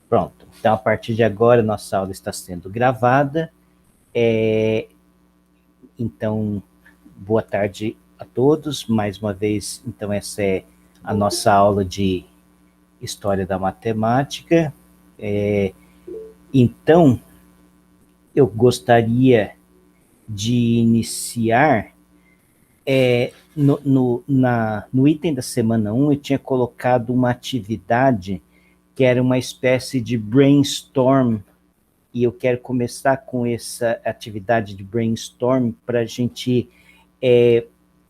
Pronto. Então, a partir de agora, nossa aula está sendo gravada. Então, boa tarde a todos. Mais uma vez, então, essa é a nossa aula de História da Matemática. Então, eu gostaria de iniciar no item da semana 1, eu tinha colocado uma atividade que era uma espécie de brainstorm, e eu quero começar com essa atividade de brainstorm para a gente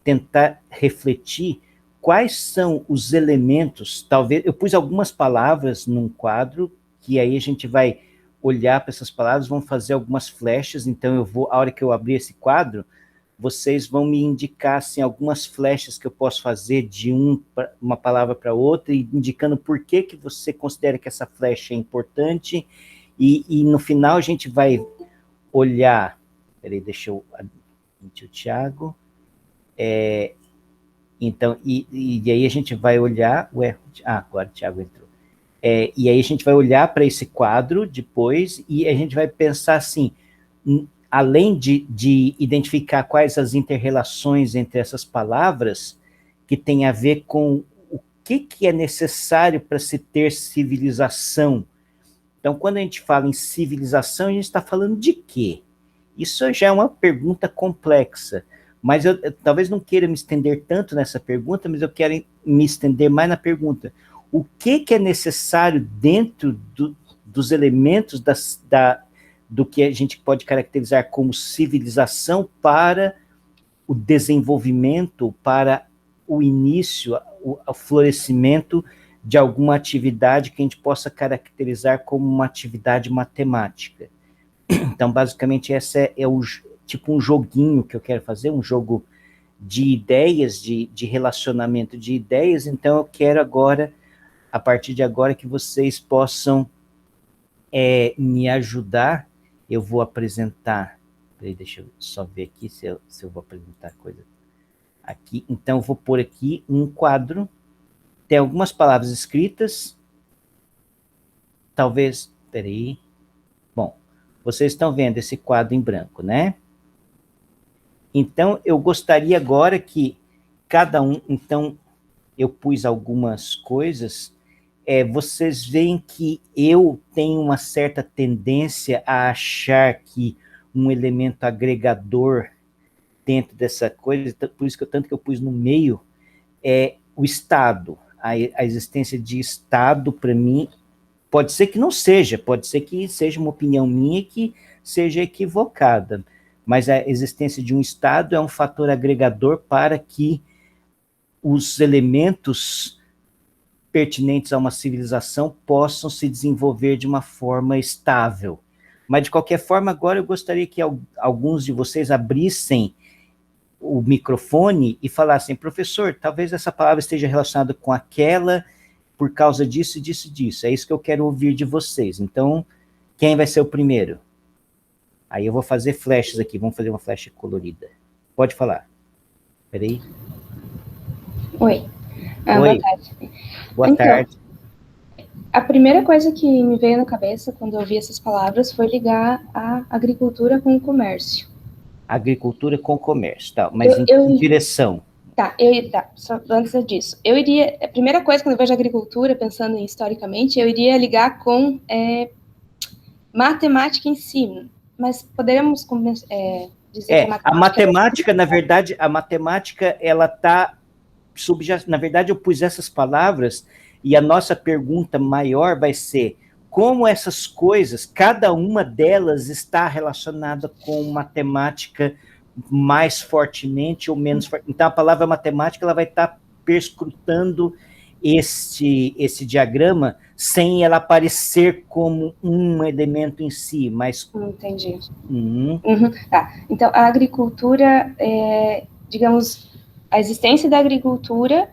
tentar refletir quais são os elementos. Talvez eu pus algumas palavras num quadro, que aí a gente vai olhar para essas palavras, vão fazer algumas flechas, então eu vou, a hora que eu abrir esse quadro, vocês vão me indicar assim, algumas flechas que eu posso fazer de uma palavra para outra, e indicando por que você considera que essa flecha é importante, e no final a gente vai olhar. Peraí, deixa eu admitir o Thiago. Então, e aí a gente vai olhar. Agora o Thiago entrou. E aí a gente vai olhar para esse quadro depois, e a gente vai pensar assim, além de identificar quais as inter-relações entre essas palavras, que tem a ver com o que é necessário para se ter civilização. Então, quando a gente fala em civilização, a gente está falando de quê? Isso já é uma pergunta complexa, mas eu talvez não queira me estender tanto nessa pergunta, mas eu quero me estender mais na pergunta: o que é necessário dentro dos elementos do que a gente pode caracterizar como civilização para o desenvolvimento, para o início, o florescimento de alguma atividade que a gente possa caracterizar como uma atividade matemática. Então, basicamente, essa tipo um joguinho que eu quero fazer, um jogo de ideias, de relacionamento de ideias. Então, eu quero agora, a partir de agora, que vocês possam me ajudar. Eu vou apresentar, peraí, deixa eu só ver aqui se eu vou apresentar coisa aqui. Então, eu vou pôr aqui um quadro, tem algumas palavras escritas, talvez, peraí, bom, vocês estão vendo esse quadro em branco, né? Então, eu gostaria agora que cada um, então, eu pus algumas coisas, vocês veem que eu tenho uma certa tendência a achar que um elemento agregador dentro dessa coisa, por isso que tanto que eu pus no meio, é o Estado. A existência de Estado, para mim, pode ser que não seja, pode ser que seja uma opinião minha que seja equivocada, mas a existência de um Estado é um fator agregador para que os elementos pertinentes a uma civilização possam se desenvolver de uma forma estável. Mas, de qualquer forma, agora eu gostaria que alguns de vocês abrissem o microfone e falassem: professor, talvez essa palavra esteja relacionada com aquela, por causa disso, disso, disso. É isso que eu quero ouvir de vocês. Então, quem vai ser o primeiro? Aí eu vou fazer flechas aqui, vamos fazer uma flecha colorida. Pode falar. Peraí. Oi. Oi. Boa tarde. Boa tarde. A primeira coisa que me veio na cabeça quando eu ouvi essas palavras foi ligar a agricultura com o comércio. Agricultura com comércio, tá? Mas em que direção? Tá, só antes disso. A primeira coisa quando eu vejo agricultura, pensando historicamente, eu iria ligar com matemática em si, mas poderíamos dizer que a matemática, na verdade, a matemática, ela está na verdade, eu pus essas palavras, e a nossa pergunta maior vai ser: como essas coisas, cada uma delas está relacionada com matemática mais fortemente ou menos fortemente. Então, a palavra matemática, ela vai estar perscrutando esse diagrama sem ela aparecer como um elemento em si, mas... Entendi. Tá. Então, a agricultura, digamos, a existência da agricultura,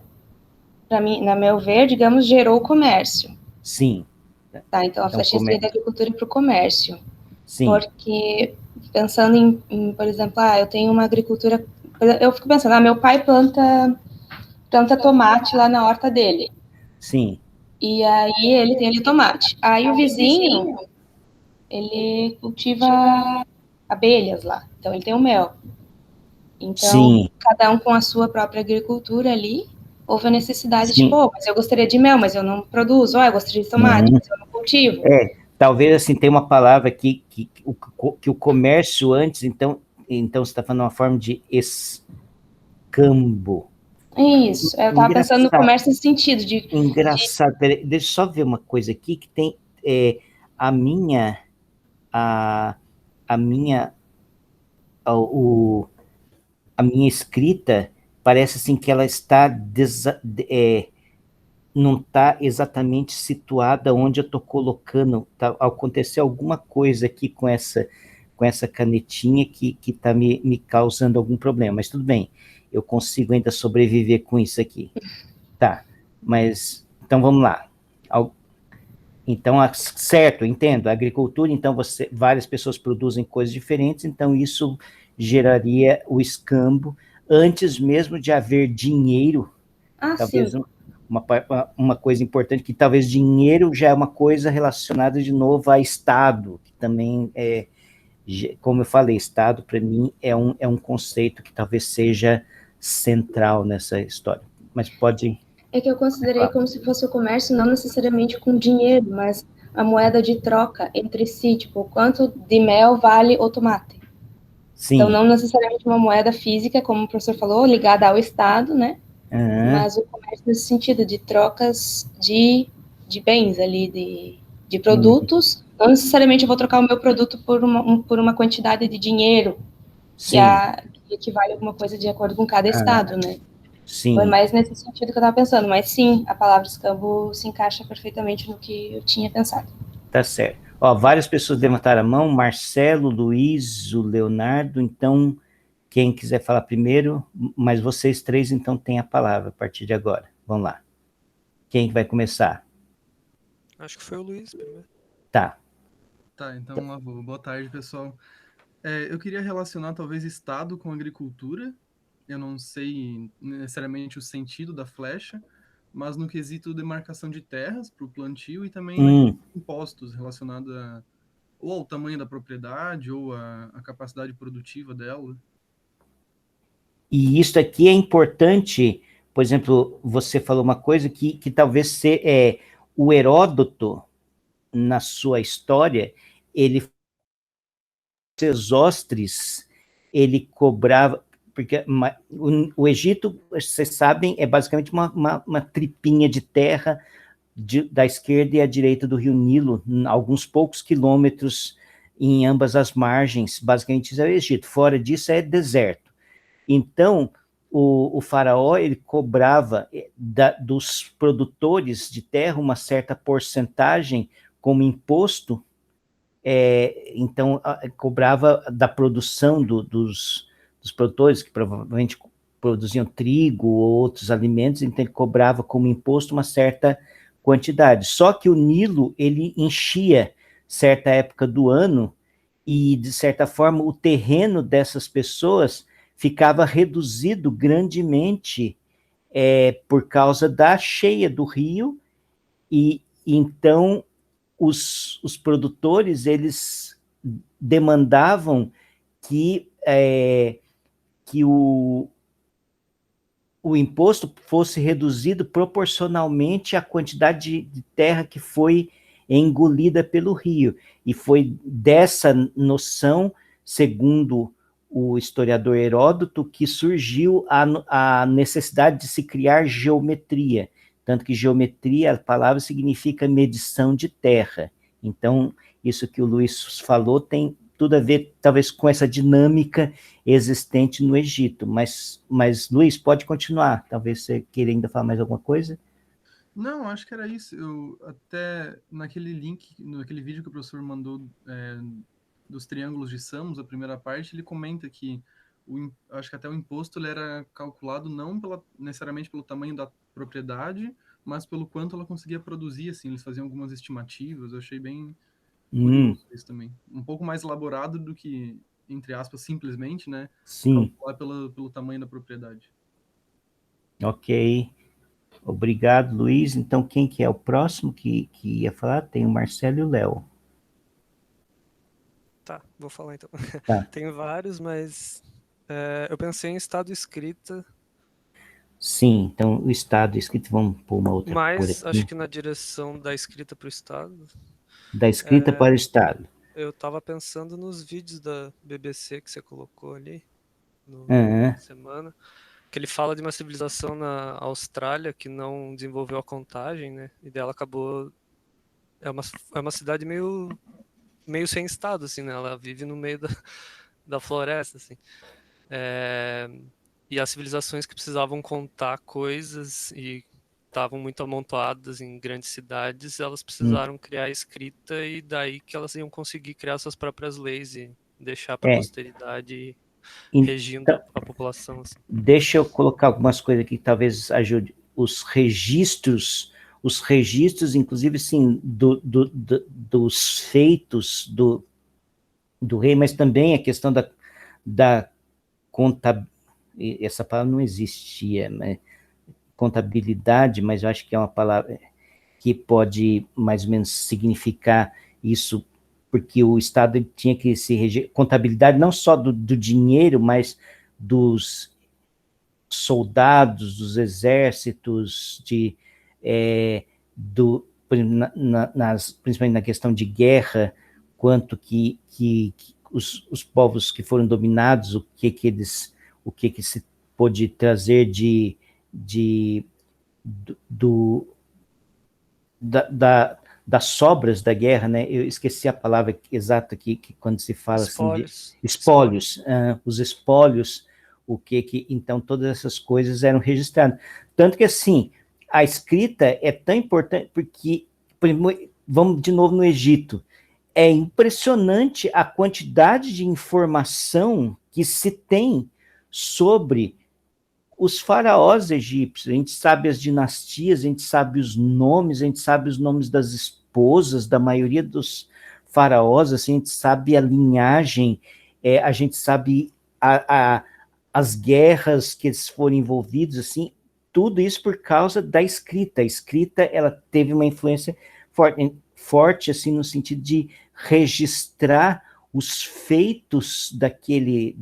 para mim, na meu ver, digamos, gerou o comércio. Sim. Tá, então a flechinha seria da agricultura para o comércio. Sim. Porque, pensando em, por exemplo, eu tenho uma agricultura... Eu fico pensando, meu pai planta tomate lá na horta dele. Sim. E aí ele tem ali tomate. Aí o vizinho, ele cultiva abelhas lá, então ele tem o mel. Então, Sim, cada um com a sua própria agricultura ali, houve a necessidade, tipo, sim. oh, mas eu gostaria de mel, mas eu não produzo, oh, eu gostaria de tomate, Uhum. mas eu não cultivo. Talvez assim tem uma palavra aqui que o comércio antes, então você está falando uma forma de escambo. Isso, eu estava pensando no Engraçado, comércio nesse sentido, de engraçado. Peraí, deixa eu só ver uma coisa aqui que tem a minha, a, a minha, a, o, a minha escrita parece assim que ela está não está exatamente situada onde eu estou colocando. Tá, aconteceu alguma coisa aqui com essa canetinha que está me causando algum problema, mas tudo bem, eu consigo ainda sobreviver com isso aqui. Tá, mas então vamos lá. Então, certo, entendo. A agricultura, então, várias pessoas produzem coisas diferentes, então isso geraria o escambo antes mesmo de haver dinheiro. ah, sim, Talvez uma coisa importante, que talvez dinheiro já é uma coisa relacionada de novo a Estado, que também como eu falei, Estado para mim é um conceito que talvez seja central nessa história. Mas pode é que eu considerei falar. como se fosse o comércio não necessariamente com dinheiro, mas a moeda de troca entre si, tipo, quanto de mel vale o tomate. Então, Sim. não necessariamente uma moeda física, como o professor falou, ligada ao Estado, né? Uhum. Mas o comércio nesse sentido de trocas de bens ali, de Uhum. produtos. Não necessariamente eu vou trocar o meu produto por uma quantidade de dinheiro Sim. que equivale a alguma coisa de acordo com cada Ah, estado, né? Foi sim, mais nesse sentido que eu estava pensando. Mas sim, a palavra escambo se encaixa perfeitamente no que eu tinha pensado. tá certo. Ó, várias pessoas levantaram a mão, Marcelo, Luiz, o Leonardo, então quem quiser falar primeiro, mas vocês três então têm a palavra a partir de agora. Vamos lá. Quem vai começar? Acho que foi o Luiz primeiro. Tá. Tá, então lá vou. Boa tarde, pessoal. Eu queria relacionar talvez Estado com agricultura. Eu não sei necessariamente o sentido da flecha, mas no quesito demarcação de terras para o plantio e também na questão Hum. de impostos relacionado ou ao tamanho da propriedade ou à capacidade produtiva dela. E isso aqui é importante, por exemplo, você falou uma coisa que talvez o Heródoto, na sua história, ele Sesostris, ele cobrava, porque o Egito, vocês sabem, é basicamente uma tripinha de terra da esquerda e à direita do rio Nilo, alguns poucos quilômetros em ambas as margens, basicamente isso é o Egito, fora disso é deserto. Então, o faraó, ele cobrava dos produtores de terra uma certa porcentagem como imposto, então cobrava da produção dos produtores, que provavelmente produziam trigo ou outros alimentos, então ele cobrava como imposto uma certa quantidade. Só que o Nilo, ele enchia certa época do ano e, de certa forma, o terreno dessas pessoas ficava reduzido grandemente por causa da cheia do rio, e então os produtores, eles demandavam que o imposto fosse reduzido proporcionalmente à quantidade de terra que foi engolida pelo rio. E foi dessa noção, segundo o historiador Heródoto, que surgiu a necessidade de se criar geometria. Tanto que geometria, a palavra significa medição de terra. Então, isso que o Luiz falou tem tudo a ver, talvez, com essa dinâmica existente no Egito. Mas Luiz, pode continuar. Talvez você queira ainda falar mais alguma coisa. Não, acho que era isso. Eu até naquele link, naquele vídeo que o professor mandou dos triângulos de Samos, a primeira parte, ele comenta que acho que até o imposto ele era calculado não necessariamente pelo tamanho da propriedade, mas pelo quanto ela conseguia produzir, assim, eles faziam algumas estimativas, eu achei bem curioso isso também. Um pouco mais elaborado do que, entre aspas, simplesmente, né, Sim, calcular pelo tamanho da propriedade. ok. Obrigado, Luiz. Então, quem que é o próximo que ia falar? Tem o Marcelo e o Léo. Tá, vou falar então. Tá. Tem vários, mas eu pensei em estado escrita, Sim, então o estado escrito, vamos pôr uma outra cor mas acho aqui. que na direção da escrita para o estado. Da escrita para o estado. Eu tava pensando nos vídeos da BBC que você colocou ali Aham. na semana, que ele fala de uma civilização na Austrália que não desenvolveu a contagem, né? E dela acabou. É uma cidade meio sem estado, assim, né? Ela vive no meio da floresta, assim. E as civilizações que precisavam contar coisas e estavam muito amontoadas em grandes cidades, elas precisaram criar escrita e daí que elas iam conseguir criar suas próprias leis e deixar para a É. posteridade regindo Então, a população. Assim. deixa eu colocar algumas coisas aqui que talvez ajude. Os registros, inclusive, sim, dos feitos do rei, mas também a questão da contabilidade, essa palavra não existia, né? Contabilidade, mas eu acho que é uma palavra que pode mais ou menos significar isso, porque o Estado tinha que se reger, contabilidade não só do dinheiro, mas dos soldados, dos exércitos, principalmente na questão de guerra, quanto que os povos que foram dominados, o que se pôde trazer das sobras da guerra, né? Eu esqueci a palavra exata que quando se fala assim de espólios, os espólios, então todas essas coisas eram registradas. Tanto que assim, a escrita é tão importante porque, vamos de novo no Egito, é impressionante a quantidade de informação que se tem sobre os faraós egípcios. A gente sabe as dinastias, a gente sabe os nomes, a gente sabe os nomes das esposas da maioria dos faraós, assim, a gente sabe a linhagem, a gente sabe as guerras que eles foram envolvidos, assim, tudo isso por causa da escrita. A escrita, ela teve uma influência forte assim, no sentido de registrar os feitos daquele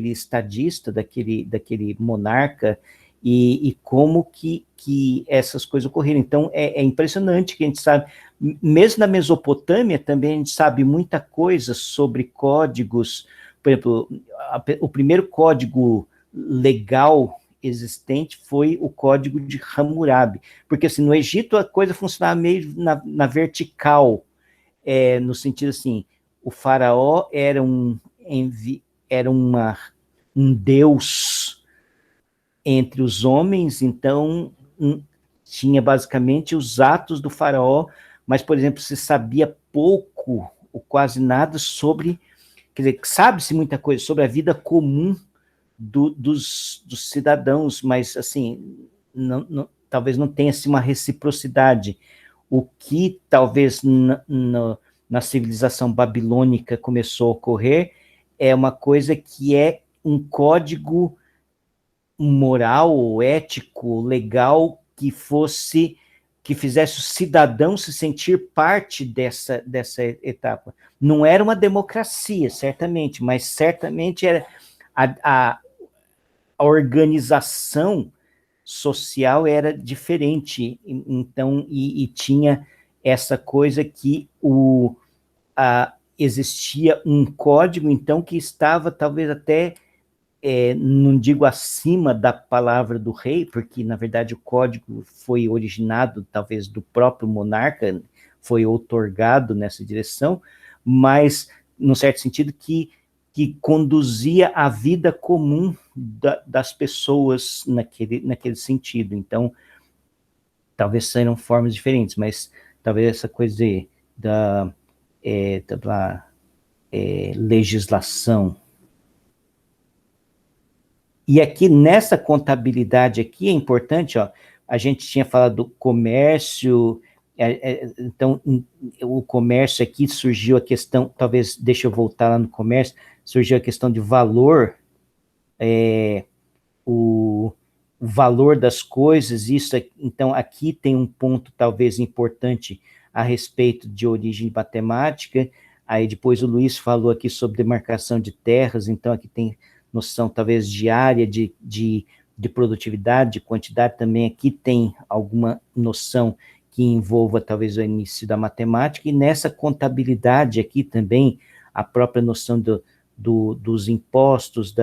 estadista, daquele monarca, e como que essas coisas ocorreram. Então, é impressionante que a gente sabe, mesmo na Mesopotâmia também a gente sabe muita coisa sobre códigos. Por exemplo, o primeiro código legal existente foi o código de Hammurabi, porque assim, no Egito a coisa funcionava meio na vertical, no sentido assim, o faraó era um deus entre os homens, então tinha basicamente os atos do faraó, mas, por exemplo, se sabia pouco ou quase nada sobre, quer dizer, sabe-se muita coisa sobre a vida comum dos cidadãos, mas, assim, talvez não tenha assim, uma reciprocidade. O que talvez na civilização babilônica começou a ocorrer é uma coisa que é um código moral, ético, legal, que fizesse o cidadão se sentir parte dessa etapa. Não era uma democracia, certamente, mas certamente era a organização social era diferente, então, e tinha essa coisa que existia um código, então, que estava talvez até, não digo acima da palavra do rei, porque, na verdade, o código foi originado, talvez, do próprio monarca, foi outorgado nessa direção, mas, num certo sentido, que conduzia a vida comum das pessoas naquele sentido. Então, talvez sejam formas diferentes, mas talvez essa coisa da legislação. E aqui, nessa contabilidade aqui, é importante, ó, a gente tinha falado do comércio, então, o comércio aqui surgiu a questão, talvez, deixa eu voltar lá no comércio, surgiu a questão de valor, valor das coisas, então aqui tem um ponto talvez importante a respeito de origem matemática. Aí depois o Luiz falou aqui sobre demarcação de terras, então aqui tem noção talvez de área, de produtividade, de quantidade, também aqui tem alguma noção que envolva talvez o início da matemática, e nessa contabilidade aqui também, a própria noção dos impostos,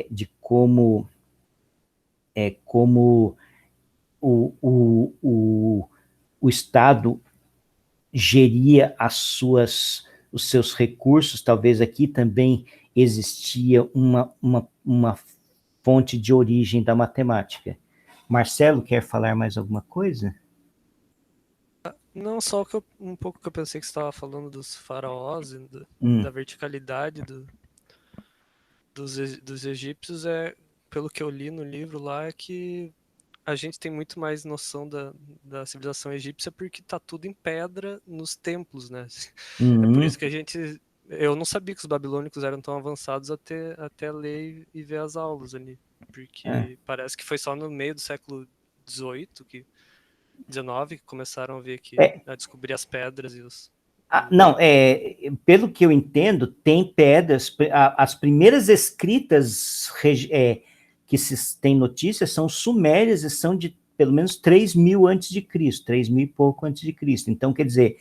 de como o Estado geria os seus recursos. Talvez aqui também existia uma fonte de origem da matemática. Marcelo, quer falar mais alguma coisa? Não, só um pouco que eu pensei que você estava falando dos faraós, da verticalidade dos egípcios, pelo que eu li no livro lá, é que a gente tem muito mais noção da civilização egípcia porque tá tudo em pedra nos templos, né? É por isso que eu não sabia que os babilônicos eram tão avançados até ler e ver as aulas ali, porque parece que foi só no meio do século XVIII, XIX, que começaram a descobrir as pedras e os... Não, pelo que eu entendo, tem pedras, as primeiras escritas que se tem notícias são sumérias e são de pelo menos 3.000 antes de Cristo, 3.000 e pouco antes de Cristo. Então, quer dizer,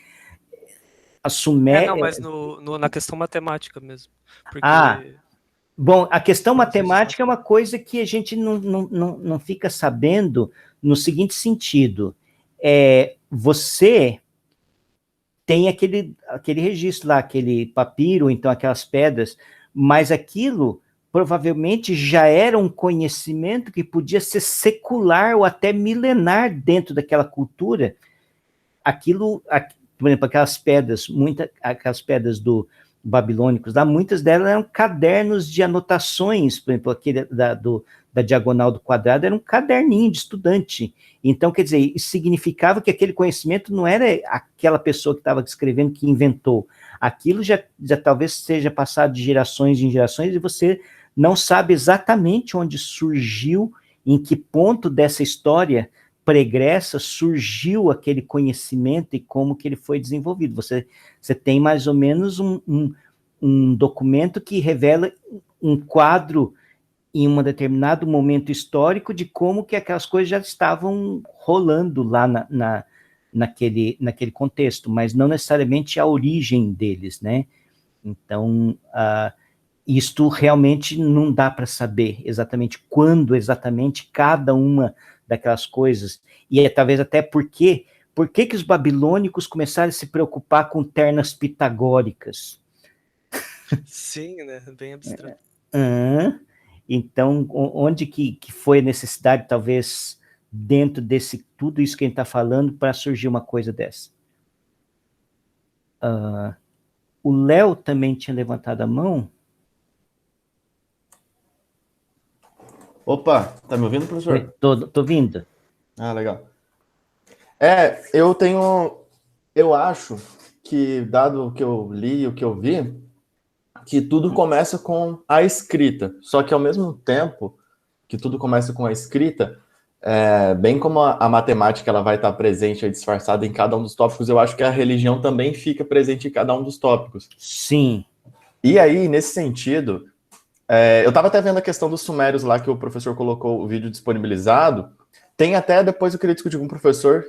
a Suméria... Não, mas na questão matemática mesmo. Porque... Bom, a questão matemática é uma coisa que a gente não fica sabendo no seguinte sentido. Você tem aquele registro lá, aquele papiro, então aquelas pedras, mas aquilo provavelmente já era um conhecimento que podia ser secular ou até milenar dentro daquela cultura. Por exemplo, aquelas pedras do babilônicos lá, muitas delas eram cadernos de anotações, por exemplo, aquele da diagonal do quadrado era um caderninho de estudante. Então, quer dizer, isso significava que aquele conhecimento não era aquela pessoa que estava escrevendo que inventou. Aquilo já talvez seja passado de gerações em gerações e você não sabe exatamente onde surgiu, em que ponto dessa história pregressa surgiu aquele conhecimento e como que ele foi desenvolvido. Você tem mais ou menos um documento que revela um quadro em um determinado momento histórico de como que aquelas coisas já estavam rolando lá naquele contexto, mas não necessariamente a origem deles, né? Então, isto realmente não dá para saber exatamente quando exatamente cada uma daquelas coisas, e talvez até por que os babilônicos começaram a se preocupar com ternas pitagóricas? Sim, né? Bem abstrato. Então, onde que foi a necessidade, talvez, dentro desse tudo isso que a gente está falando, para surgir uma coisa dessa? O Léo também tinha levantado a mão. Opa, tá me ouvindo, professor? Tô ouvindo. Legal. Eu acho que, dado o que eu li e o que eu vi, que tudo começa com a escrita. Só que, ao mesmo tempo que tudo começa com a escrita, bem como a matemática ela vai estar presente e disfarçada em cada um dos tópicos, eu acho que a religião também fica presente em cada um dos tópicos. Sim. E aí, nesse sentido, eu estava até vendo a questão dos sumérios lá, que o professor colocou o vídeo disponibilizado. Tem até, depois eu queria discutir com o professor,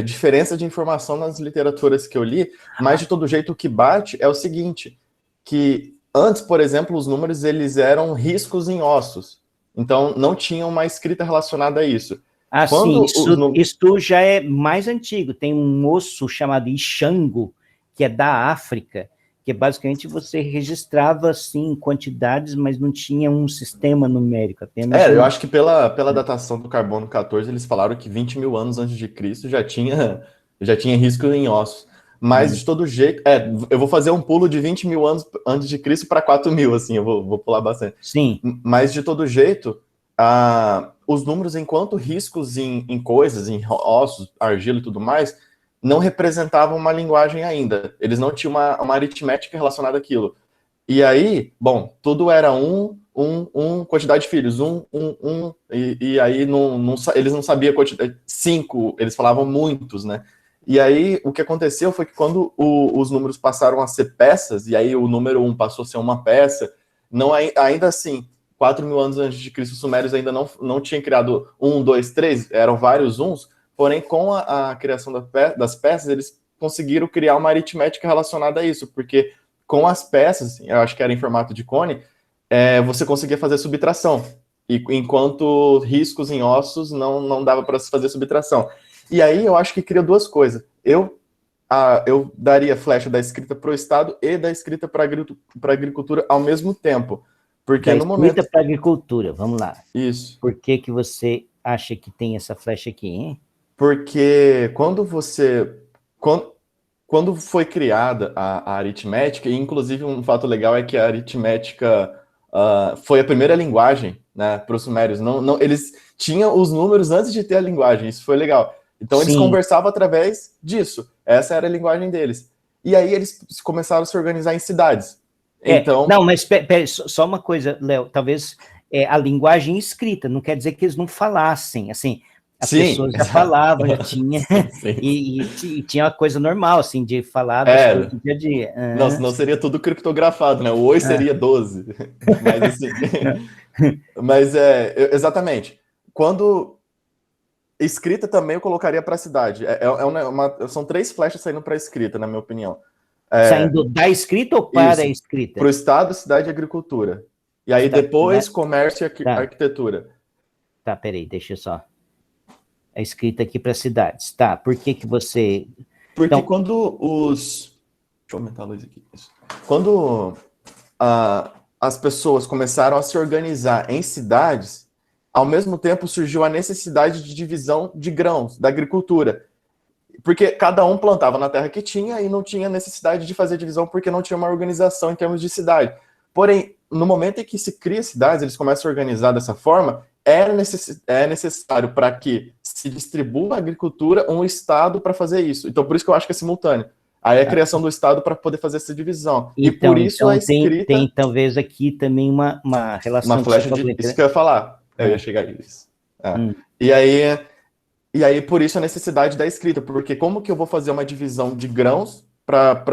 diferença de informação nas literaturas que eu li, mas de todo jeito o que bate é o seguinte, que antes, por exemplo, os números eles eram riscos em ossos, então não tinha uma escrita relacionada a isso. Sim, isso já é mais antigo, tem um osso chamado Ixango, que é da África, que basicamente você registrava, assim, quantidades, mas não tinha um sistema numérico. Apenas eu acho que pela datação do carbono 14, eles falaram que 20.000 anos antes de Cristo já tinha risco em ossos. Mas, de todo jeito, eu vou fazer um pulo de 20.000 anos antes de Cristo para 4.000, assim, eu vou pular bastante. Sim. Mas, de todo jeito, os números, enquanto riscos em coisas, em ossos, argila e tudo mais, não representavam uma linguagem ainda. Eles não tinham uma aritmética relacionada àquilo. E aí, bom, tudo era quantidade de filhos, e aí eles não sabiam a quantidade, 5, eles falavam muitos, né? E aí, o que aconteceu foi que quando os números passaram a ser peças, e aí o número 1 passou a ser uma peça, ainda assim, 4.000 anos antes de Cristo, os sumérios ainda não tinham criado 1, 2, 3, eram vários uns, porém, com a criação das peças, eles conseguiram criar uma aritmética relacionada a isso, porque com as peças, eu acho que era em formato de cone, você conseguia fazer subtração, enquanto riscos em ossos não dava para se fazer subtração. E aí eu acho que cria duas coisas. Eu daria flecha da escrita para o Estado e da escrita para a agricultura ao mesmo tempo. Porque no momento... escrita para a agricultura, vamos lá. Isso. Por que você acha que tem essa flecha aqui, hein? Porque quando foi criada a aritmética, e inclusive um fato legal é que a aritmética foi a primeira linguagem, né, para os sumérios. Eles tinham os números antes de ter a linguagem, isso foi legal. Então eles conversavam através disso, essa era a linguagem deles. E aí eles começaram a se organizar em cidades. Então... Não, mas só uma coisa, Léo, talvez a linguagem escrita, não quer dizer que eles não falassem, assim... As pessoas já falavam, já tinha, e tinha uma coisa normal, assim, de falar das coisas do dia a dia. Não seria tudo criptografado, né? O oi seria 12. Mas, assim, exatamente. Quando escrita também eu colocaria para a cidade. São 3 flechas saindo para a escrita, na minha opinião. Saindo da escrita ou para a escrita? Para o Estado, cidade e agricultura. E aí depois comércio e arquitetura. Tá, peraí, deixa eu só... A escrita aqui para cidades. Tá, por que você... Porque então, quando Deixa eu aumentar a luz aqui. Quando as pessoas começaram a se organizar em cidades, ao mesmo tempo surgiu a necessidade de divisão de grãos, da agricultura. Porque cada um plantava na terra que tinha e não tinha necessidade de fazer divisão porque não tinha uma organização em termos de cidade. Porém, no momento em que se cria cidades, eles começam a organizar dessa forma, é necessário para que se distribua a agricultura um Estado para fazer isso. Então, por isso que eu acho que é simultâneo. Aí a criação do Estado para poder fazer essa divisão. Então, e por isso a escrita... Tem talvez aqui também uma relação... Uma flecha de... Isso que eu ia falar. Eu ia chegar a isso. E aí, por isso a necessidade da escrita. Porque como que eu vou fazer uma divisão de grãos para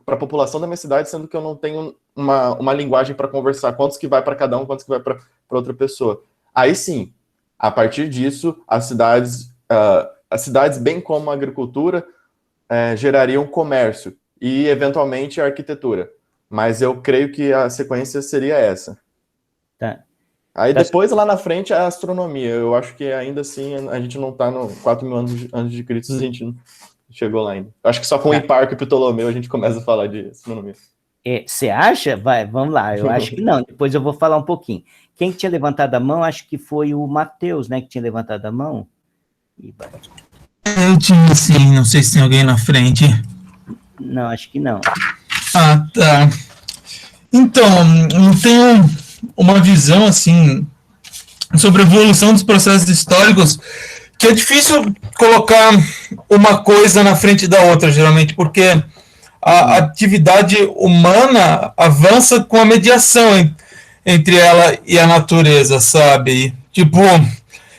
a população da minha cidade, sendo que eu não tenho uma linguagem para conversar? Quantos que vai para cada um, quantos que vai para outra pessoa? Aí sim, a partir disso, as cidades bem como a agricultura, gerariam comércio e, eventualmente, a arquitetura. Mas eu creio que a sequência seria essa. Tá. Aí depois, lá na frente, a astronomia. Eu acho que ainda assim, a gente não está no 4.000 anos antes de Cristo, a gente não chegou lá ainda. Eu acho que só com o Hiparco e Ptolomeu a gente começa a falar de astronomia. Você acha? Vamos lá, eu acho que não. Depois eu vou falar um pouquinho. Quem tinha levantado a mão, acho que foi o Matheus, né, que tinha levantado a mão. Eu tinha, sim, não sei se tem alguém na frente. Não, acho que não. Ah, tá. Então, eu tenho uma visão, assim, sobre a evolução dos processos históricos, que é difícil colocar uma coisa na frente da outra, geralmente, porque a atividade humana avança com a mediação entre ela e a natureza, sabe? Tipo,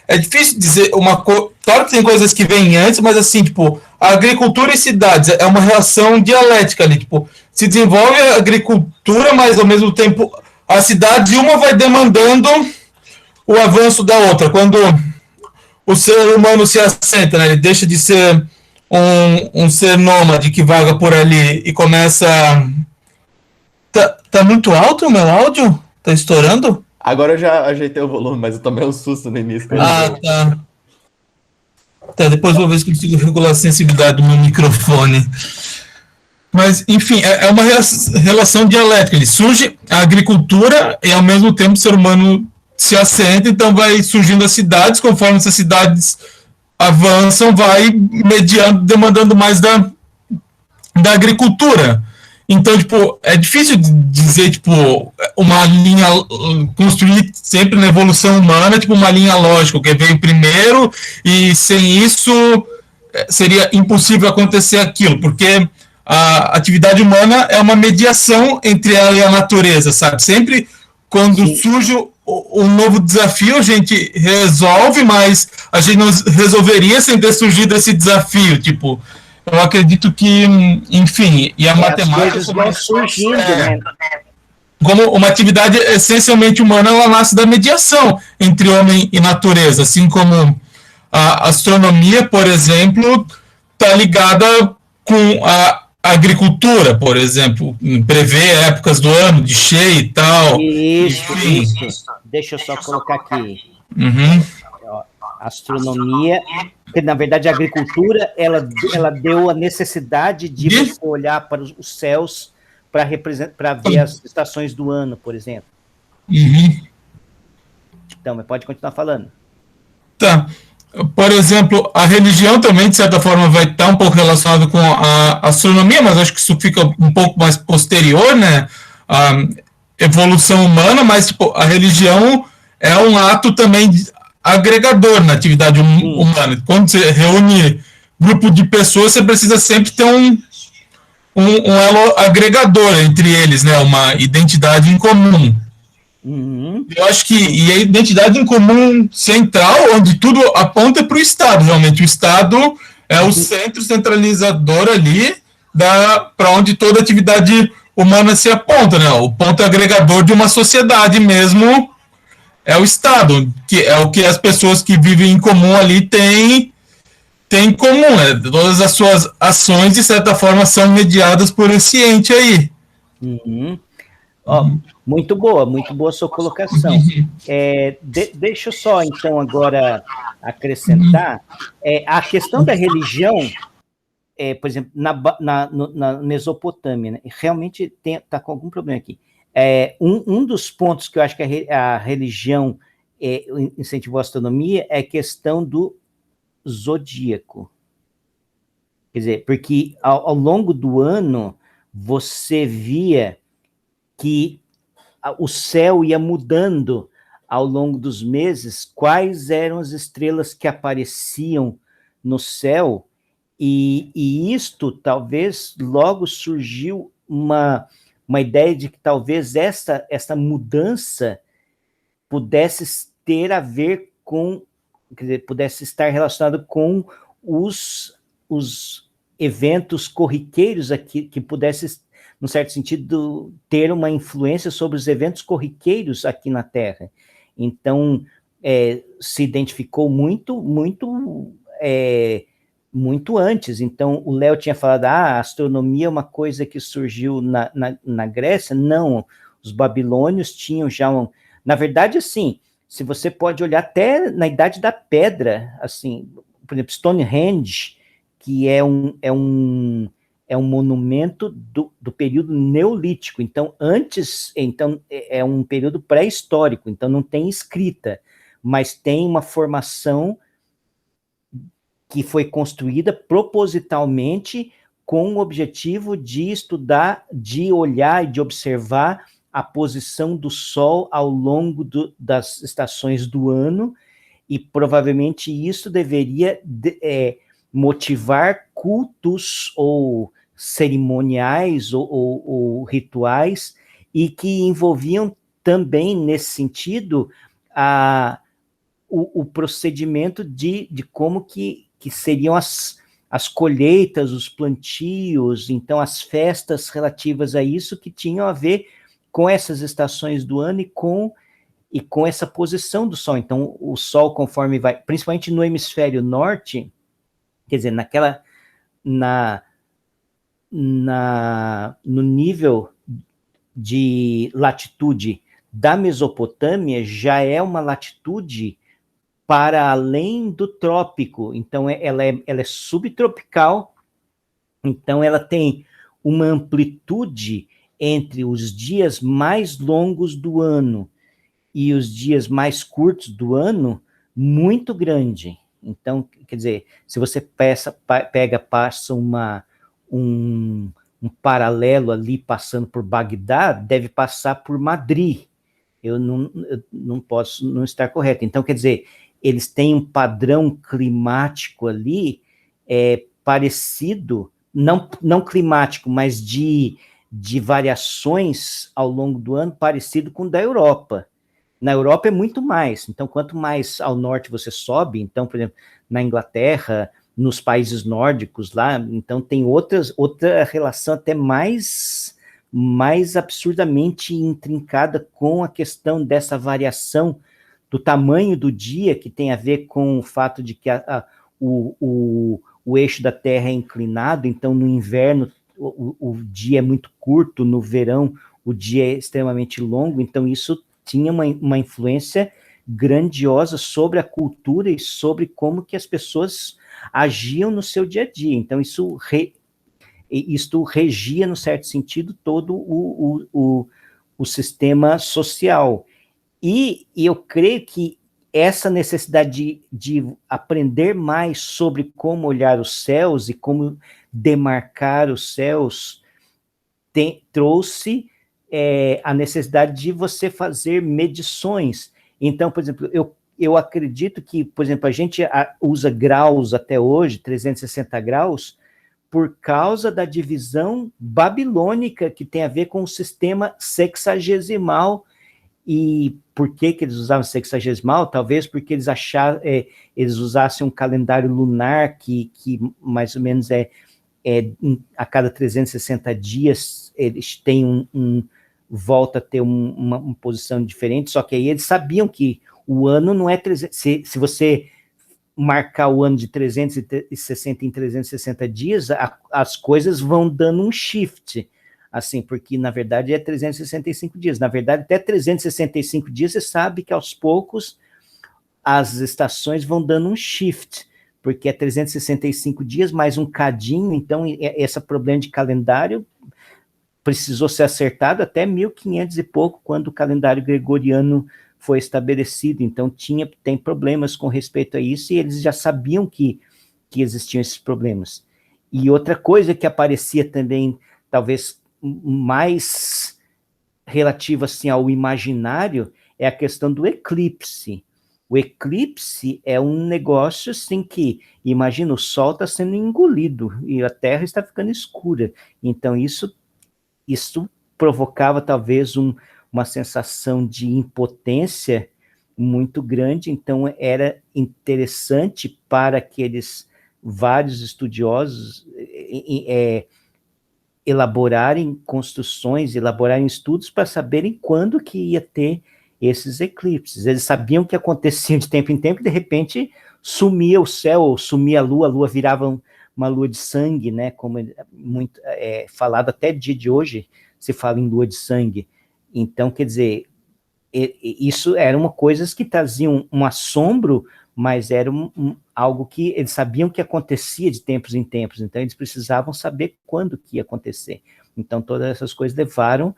é difícil dizer uma coisa. Claro que tem coisas que vêm antes, mas assim, tipo, a agricultura e cidades é uma relação dialética ali. Tipo, se desenvolve a agricultura, mas ao mesmo tempo a cidade, uma vai demandando o avanço da outra. Quando o ser humano se assenta, né, ele deixa de ser um ser nômade que vaga por ali e começa. Tá muito alto o meu áudio? Tá estourando? Agora eu já ajeitei o volume, mas eu tomei um susto no início. Tá. Tá, depois vou ver se consigo regular a sensibilidade do meu microfone. Mas, enfim, é uma relação dialética. Ele surge a agricultura e, ao mesmo tempo, o ser humano se assenta, então vai surgindo as cidades, conforme essas cidades avançam, vai mediando, demandando mais da agricultura. Então, tipo, é difícil dizer, tipo, uma linha, construir sempre na evolução humana, tipo, uma linha lógica, o que veio primeiro, e sem isso seria impossível acontecer aquilo, porque a atividade humana é uma mediação entre ela e a natureza, sabe? Sempre quando surge um novo desafio, a gente resolve, mas a gente não resolveria sem ter surgido esse desafio. Tipo, eu acredito que, enfim, e a matemática... As coisas vão surgindo, né? Como uma atividade essencialmente humana, ela nasce da mediação entre homem e natureza, assim como a astronomia, por exemplo, está ligada com a agricultura, por exemplo, prever épocas do ano de cheia e tal. Isso. Deixa eu só colocar aqui. Uhum. A astronomia, porque na verdade a agricultura, ela deu a necessidade de você olhar para os céus para ver as estações do ano, por exemplo. Uhum. Então, mas pode continuar falando. Tá. Por exemplo, a religião também, de certa forma, vai estar um pouco relacionada com a astronomia, mas acho que isso fica um pouco mais posterior, né? A evolução humana, mas tipo, a religião é um ato também agregador na atividade humana. Quando você reúne grupo de pessoas, você precisa sempre ter um elo agregador entre eles, né? Uma identidade em comum. Uhum. Eu acho que e a identidade em comum central, onde tudo aponta para o Estado, realmente. O Estado é o centro centralizador ali para onde toda atividade humana se aponta, né? O ponto agregador de uma sociedade mesmo é o Estado, que é o que as pessoas que vivem em comum ali têm em comum, né? Todas as suas ações, de certa forma, são mediadas por esse ente aí. Uhum. Ó, muito boa a sua colocação. Deixa eu só, então, agora acrescentar. A questão da religião, por exemplo, na Mesopotâmia, né, realmente está com algum problema aqui. Um dos pontos que eu acho que a religião incentivou a astronomia é a questão do zodíaco. Quer dizer, porque ao longo do ano você via que o céu ia mudando ao longo dos meses, quais eram as estrelas que apareciam no céu, e isto talvez logo surgiu uma ideia de que talvez essa mudança pudesse ter a ver com, quer dizer, pudesse estar relacionado com os eventos corriqueiros aqui, que pudesse, num certo sentido, ter uma influência sobre os eventos corriqueiros aqui na Terra. Então, se identificou muito antes. Então, o Léo tinha falado, a astronomia é uma coisa que surgiu na Grécia. Não, os babilônios tinham já Na verdade, assim, se você pode olhar até na Idade da Pedra, assim, por exemplo, Stonehenge, que é um monumento do período neolítico. Então, é um período pré-histórico, então não tem escrita, mas tem uma formação que foi construída propositalmente com o objetivo de estudar, de olhar e de observar a posição do Sol ao longo das estações do ano, e provavelmente isso deveria motivar cultos ou cerimoniais ou rituais, e que envolviam também, nesse sentido, o procedimento de como que seriam as colheitas, os plantios, então as festas relativas a isso, que tinham a ver com essas estações do ano e com essa posição do Sol. Então, o Sol, conforme vai, principalmente no hemisfério norte, quer dizer, no nível de latitude da Mesopotâmia, já é uma latitude para além do trópico. Então, ela é subtropical, então ela tem uma amplitude entre os dias mais longos do ano e os dias mais curtos do ano muito grande. Então, quer dizer, se você passa um paralelo ali passando por Bagdá, deve passar por Madrid. Eu não posso não estar correto. Então, quer dizer, eles têm um padrão climático ali parecido, não climático, mas de variações ao longo do ano parecido com o da Europa. Na Europa é muito mais, então quanto mais ao norte você sobe, então, por exemplo, na Inglaterra, nos países nórdicos lá, então tem outra relação até mais absurdamente intrincada com a questão dessa variação do tamanho do dia, que tem a ver com o fato de que o eixo da Terra é inclinado, então no inverno o dia é muito curto, no verão o dia é extremamente longo, então isso tinha uma influência grandiosa sobre a cultura e sobre como que as pessoas agiam no seu dia a dia. Então isso regia, no certo sentido, todo o sistema social. E eu creio que essa necessidade de aprender mais sobre como olhar os céus e como demarcar os céus trouxe a necessidade de você fazer medições. Então, por exemplo, eu acredito que, por exemplo, a gente usa graus até hoje, 360 graus, por causa da divisão babilônica que tem a ver com o sistema sexagesimal. E por que eles usavam sexagesimal? Talvez porque eles eles usassem um calendário lunar que mais ou menos a cada 360 dias eles têm volta a ter uma posição diferente, só que aí eles sabiam que o ano não é 300, se você marcar o ano de 360 em 360 dias, as coisas vão dando um shift, assim, porque na verdade é 365 dias, na verdade até 365 dias você sabe que aos poucos as estações vão dando um shift, porque é 365 dias mais um cadinho, então esse problema de calendário precisou ser acertado até 1500 e pouco, quando o calendário gregoriano foi estabelecido, então tem problemas com respeito a isso, e eles já sabiam que existiam esses problemas. E outra coisa que aparecia também, talvez mais relativa assim, ao imaginário, é a questão do eclipse. O eclipse é um negócio assim que, imagina, o Sol está sendo engolido, e a Terra está ficando escura, então isso provocava talvez uma sensação de impotência muito grande, então era interessante para aqueles vários estudiosos elaborarem construções, elaborarem estudos para saberem quando que ia ter esses eclipses. Eles sabiam que acontecia de tempo em tempo, e de repente sumia o céu, sumia a lua virava uma lua de sangue, né, como muito falado até dia de hoje, se fala em lua de sangue. Então, quer dizer, isso eram coisas que traziam um assombro, mas era algo que eles sabiam que acontecia de tempos em tempos, então eles precisavam saber quando que ia acontecer. Então, todas essas coisas levaram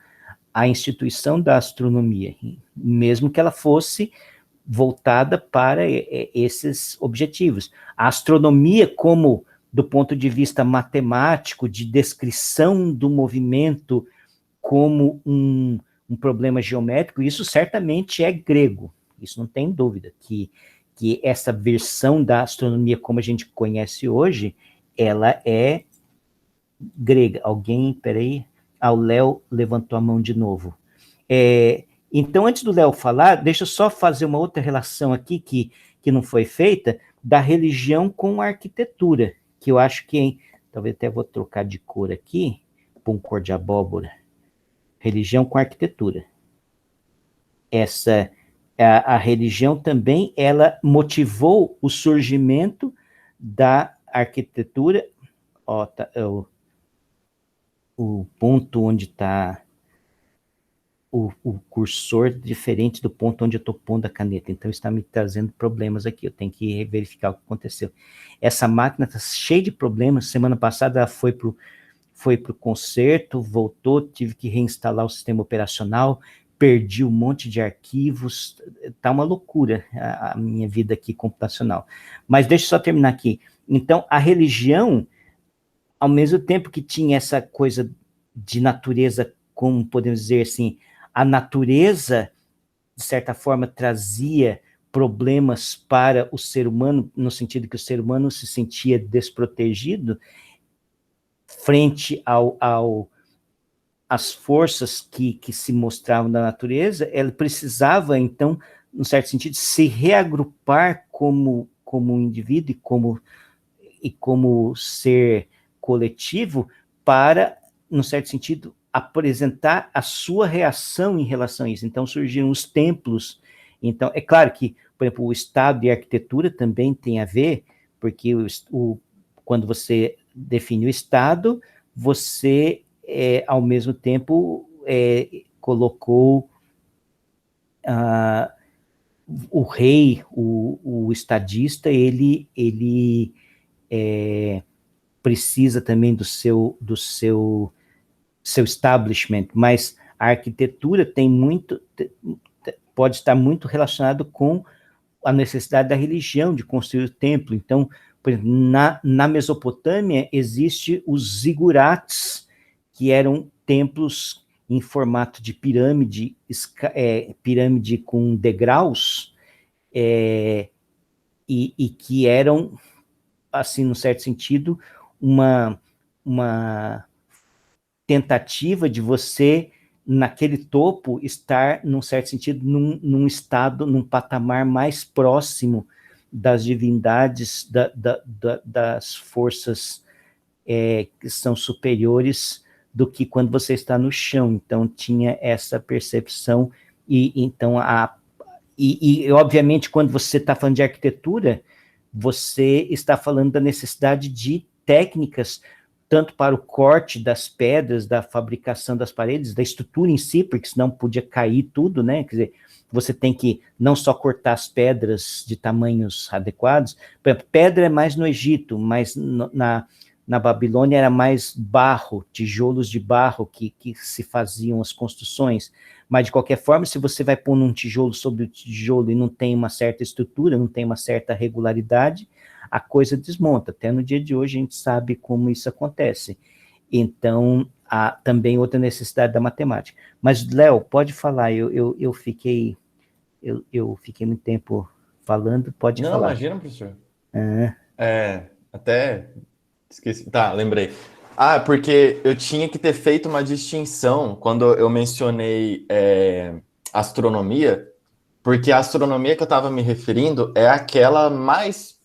à instituição da astronomia, mesmo que ela fosse voltada para esses objetivos. A astronomia, como do ponto de vista matemático, de descrição do movimento como um problema geométrico, isso certamente é grego, isso não tem dúvida, que essa versão da astronomia como a gente conhece hoje, ela é grega. Alguém, peraí, o Léo levantou a mão de novo. Então, antes do Léo falar, deixa eu só fazer uma outra relação aqui que não foi feita, da religião com a arquitetura, que eu acho que, talvez até vou trocar de cor aqui, para um cor de abóbora. Religião com arquitetura. A religião também, ela motivou o surgimento da arquitetura. O ponto onde está o cursor diferente do ponto onde eu estou pondo a caneta, então está me trazendo problemas aqui, eu tenho que verificar o que aconteceu. Essa máquina está cheia de problemas, semana passada ela foi para o concerto, voltou, tive que reinstalar o sistema operacional, perdi um monte de arquivos, está uma loucura a minha vida aqui computacional. Mas deixa eu só terminar aqui. Então, a religião, ao mesmo tempo que tinha essa coisa de natureza, como podemos dizer assim, a natureza, de certa forma, trazia problemas para o ser humano, no sentido que o ser humano se sentia desprotegido, frente às forças que se mostravam na natureza, ela precisava, então, num certo sentido, se reagrupar como um indivíduo e como ser coletivo para, num certo sentido, apresentar a sua reação em relação a isso. Então, surgiram os templos. Então, é claro que, por exemplo, o Estado e a arquitetura também tem a ver, porque quando você define o Estado, você, ao mesmo tempo, colocou o rei, o estadista, ele precisa também do seu establishment, mas a arquitetura pode estar muito relacionado com a necessidade da religião de construir o templo. Então, por exemplo, na Mesopotâmia existe os zigurates, que eram templos em formato de pirâmide, pirâmide com degraus, e que eram, assim, num certo sentido, uma tentativa de você, naquele topo, estar, num certo sentido, num estado, num patamar mais próximo das divindades, das forças que são superiores do que quando você está no chão. Então, tinha essa percepção, obviamente, quando você está falando de arquitetura, você está falando da necessidade de técnicas, tanto para o corte das pedras, da fabricação das paredes, da estrutura em si, porque senão podia cair tudo, né? Quer dizer, você tem que não só cortar as pedras de tamanhos adequados. Por exemplo, pedra é mais no Egito, mas na Babilônia era mais barro, tijolos de barro que se faziam as construções. Mas, de qualquer forma, se você vai pôr um tijolo sobre o tijolo e não tem uma certa estrutura, não tem uma certa regularidade, a coisa desmonta. Até no dia de hoje a gente sabe como isso acontece. Então, há também outra necessidade da matemática. Mas, Léo, pode falar, eu fiquei muito tempo falando, pode falar. Não, imagina, professor. Até esqueci. Tá, lembrei. Porque eu tinha que ter feito uma distinção quando eu mencionei astronomia, porque a astronomia que eu estava me referindo é aquela mais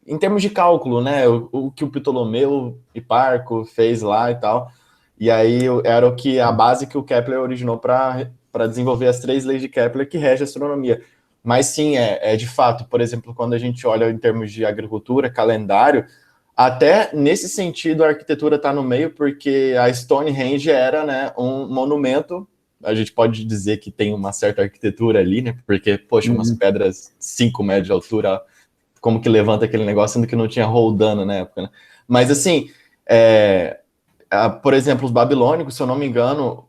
em termos de cálculo, né? O que o Ptolomeu Hiparco fez lá e tal. E aí era a base que o Kepler originou para desenvolver as 3 leis de Kepler que regem a astronomia. Mas sim, de fato, por exemplo, quando a gente olha em termos de agricultura, calendário, até nesse sentido a arquitetura está no meio, porque a Stonehenge era, né, um monumento. A gente pode dizer que tem uma certa arquitetura ali, né? Porque, poxa, umas pedras 5 metros de altura, como que levanta aquele negócio, sendo que não tinha roldana na época, né? Mas, assim, por exemplo, os babilônicos, se eu não me engano,